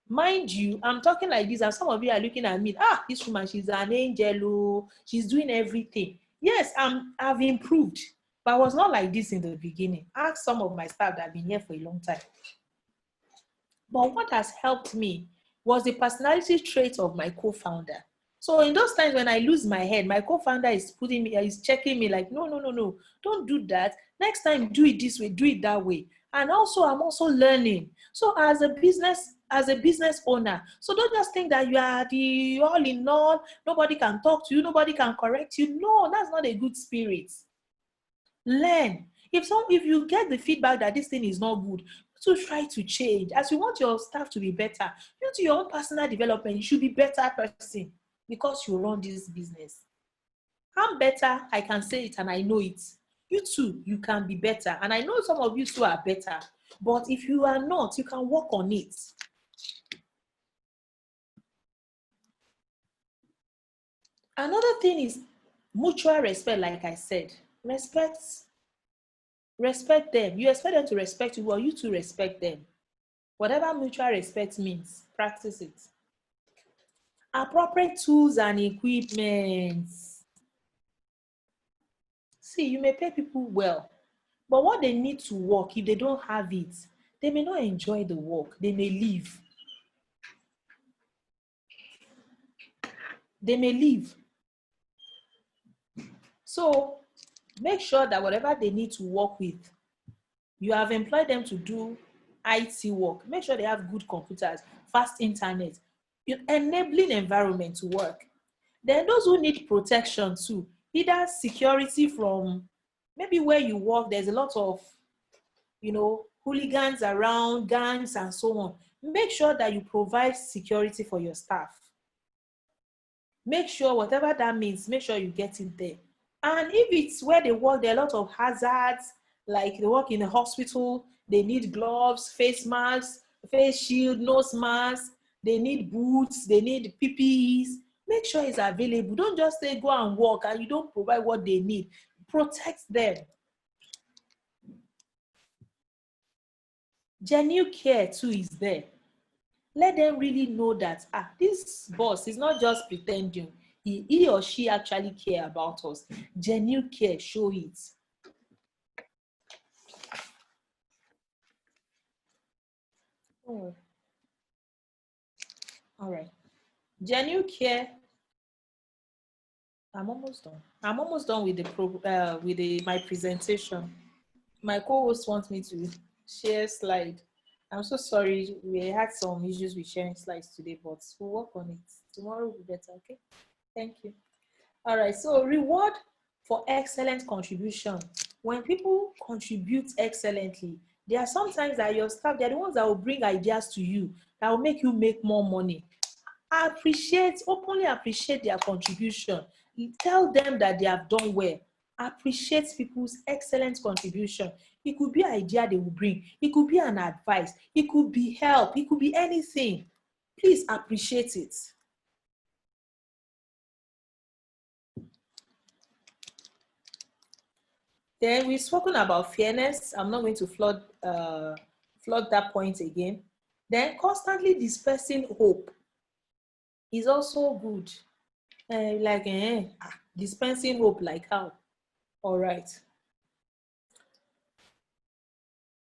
Mind you, I'm talking like this, and some of you are looking at me, this woman, she's an angel, she's doing everything. Yes, I've improved, but I was not like this in the beginning. Ask some of my staff that have been here for a long time. But what has helped me was the personality trait of my co-founder. So in those times when I lose my head, my co-founder is checking me like, no, don't do that. Next time, do it this way, do it that way. And also, I'm also learning. So as a business owner, so don't just think that you are the all in all, nobody can talk to you, nobody can correct you. No, that's not a good spirit. Learn. If you get the feedback that this thing is not good, to try to change. As you want your staff to be better, you do your own personal development, you should be a better person because you run this business. I'm better, I can say it and I know it. You too, you can be better. And I know some of you too are better. But if you are not, you can work on it. Another thing is mutual respect, like I said. Respect them. You expect them to respect you, well, you too respect them. Whatever mutual respect means, practice it. Appropriate tools and equipment. See, you may pay people well, but what they need to work, if they don't have it, they may not enjoy the work. They may leave. So make sure that whatever they need to work with, you have employed them to do IT work. Make sure they have good computers, fast internet, enabling environment to work. Then those who need protection too, either security from maybe where you work, there's a lot of, hooligans around, gangs and so on. Make sure that you provide security for your staff. Make sure whatever that means, make sure you get it there. And if it's where they work, there are a lot of hazards, like they work in a hospital, they need gloves, face masks, face shield, nose mask, they need boots, they need PPEs. Make sure it's available. Don't just say go and work and you don't provide what they need. Protect them. Genuine care too is there. Let them really know that this boss is not just pretending. He or she actually care about us. Genuine care, show it. Oh. All right. Genuine care. I'm almost done. I'm almost done with my presentation. My co-host wants me to share slide. I'm so sorry. We had some issues with sharing slides today, but we'll work on it. Tomorrow will be better, okay? Thank you. All right, so reward for excellent contribution. When people contribute excellently, there are sometimes that your staff, they're the ones that will bring ideas to you that will make you make more money. Openly appreciate their contribution. Tell them that they have done well. Appreciate people's excellent contribution. It could be an idea they will bring. It could be an advice. It could be help. It could be anything. Please appreciate it. Then we've spoken about fairness. I'm not going to flood that point again. Then constantly dispersing hope is also good. Dispensing hope like how? All right.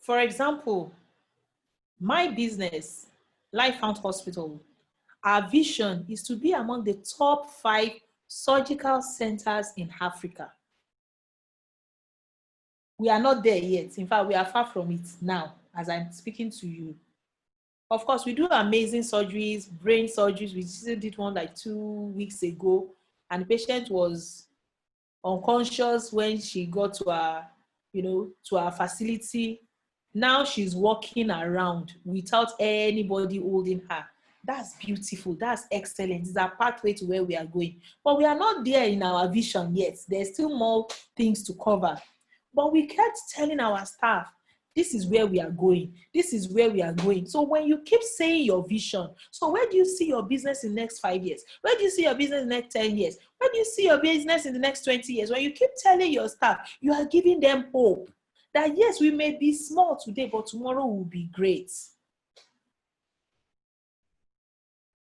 For example, my business, Lifehound Hospital, our vision is to be among the top 5 surgical centers in Africa. We are not there yet. In fact, we are far from it now as I'm speaking to you. Of course, we do amazing surgeries, brain surgeries. We just did one like 2 weeks ago, and the patient was unconscious when she got to our facility. Now she's walking around without anybody holding her. That's beautiful. That's excellent. It's a pathway to where we are going. But we are not there in our vision yet. There's still more things to cover. But we kept telling our staff, this is where we are going. This is where we are going. So when you keep saying your vision, so where do you see your business in the next 5 years? Where do you see your business in the next 10 years? Where do you see your business in the next 20 years? When you keep telling your staff, you are giving them hope that yes, we may be small today, but tomorrow will be great.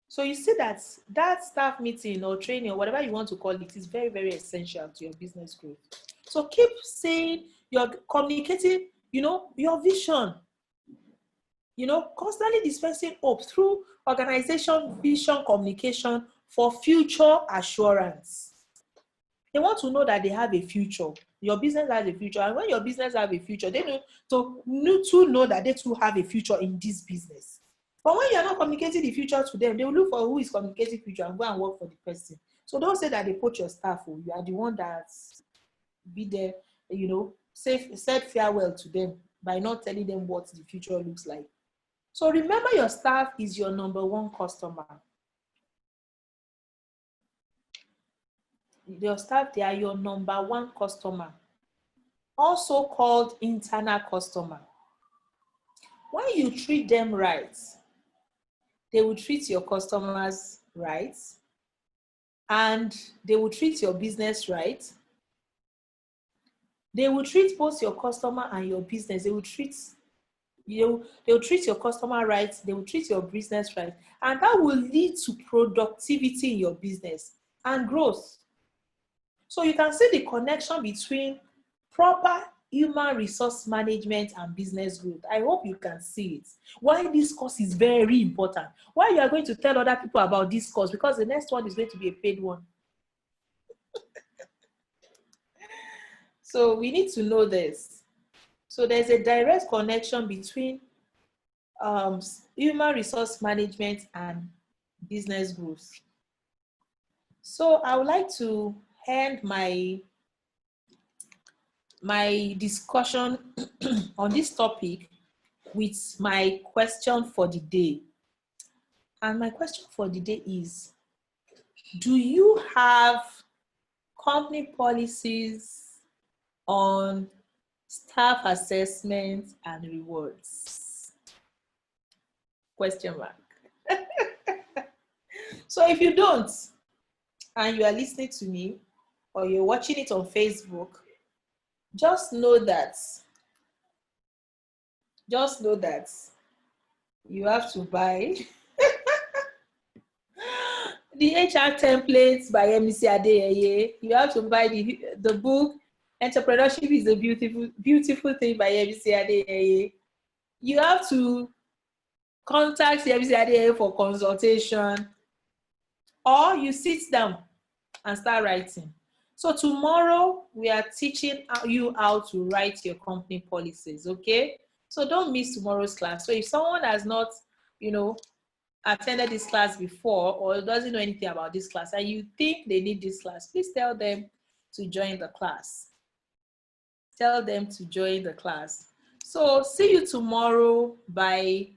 So you see that staff meeting or training or whatever you want to call it is very, very essential to your business growth. So keep saying, you're communicating, your vision, constantly dispensing hope through organization vision communication for future assurance. They want to know that they have a future. Your business has a future. And when your business has a future, they need to know that they too have a future in this business. But when you're not communicating the future to them, they will look for who is communicating future and go and work for the person. So don't say that they put your staff. You are the one that's be there, said farewell to them by not telling them what the future looks like. So remember, your staff is your number 1 customer. Your staff, they are your number 1 customer, also called internal customer. When you treat them right, they will treat your customers right, and they will treat your business right. They will treat both your customer and your business. They will treat your customer right. They will treat your business right. And that will lead to productivity in your business and growth. So you can see the connection between proper human resource management and business growth. I hope you can see it. Why this course is very important. Why you are going to tell other people about this course, because the next one is going to be a paid one. So we need to know this. So there's a direct connection between human resource management and business growth. So I would like to end my discussion on this topic with my question for the day. And my question for the day is, do you have company policies on staff assessment and rewards? Question mark. So if you don't, and you are listening to me, or you're watching it on Facebook, just know that you have to buy the HR templates by MC Adeyeye. You have to buy the book, Entrepreneurship is a Beautiful Thing by MC Adeyeye. You have to contact MC Adeyeye for consultation, or you sit down and start writing. So tomorrow we are teaching you how to write your company policies, okay? So don't miss tomorrow's class. So if someone has not, attended this class before or doesn't know anything about this class and you think they need this class, please tell them to join the class. Tell them to join the class. So see you tomorrow by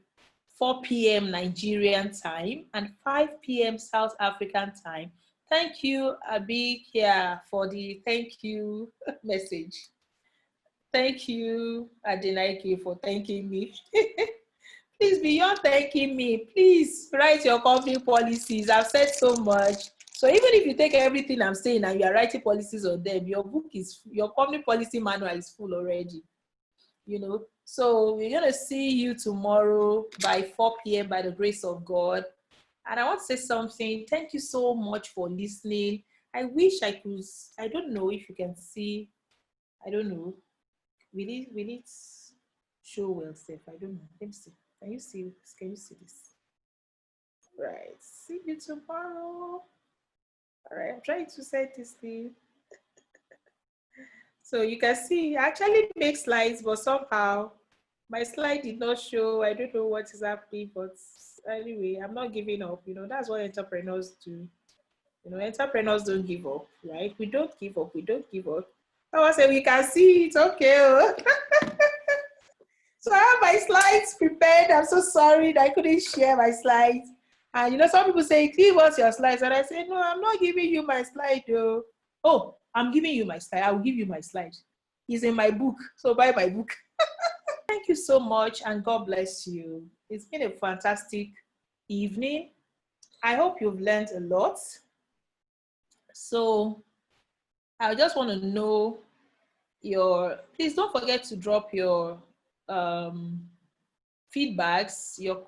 4 p.m. Nigerian time and 5 p.m. South African time. Thank you, Abikia, for the thank you message. Thank you, Adenaike, for thanking me. Please, beyond thanking me, please write your company policies. I've said so much. So even if you take everything I'm saying and you are writing policies on them, your company policy manual is full already. So we're going to see you tomorrow by 4 p.m. by the grace of God. And I want to say something. Thank you so much for listening. I wish I could, I don't know if you can see, I don't know. Will it show well safe? I don't know. Let me see. Can you see this? Right. See you tomorrow. All right. I'm trying to set this thing. So you can see, I actually make slides, but somehow my slide did not show. I don't know what is happening, but anyway, I'm not giving up. That's what entrepreneurs do. Entrepreneurs don't give up, right? We don't give up. Someone said we can see it. Okay. So I have my slides prepared. I'm so sorry that I couldn't share my slides. And some people say, give us your slides. And I say, no, I'm not giving you my slide though. Oh, I'm giving you my slide. I will give you my slide. It's in my book. So buy my book. Thank you so much and God bless you. It's been a fantastic evening. I hope you've learned a lot. So I just want to know please don't forget to drop your feedbacks, your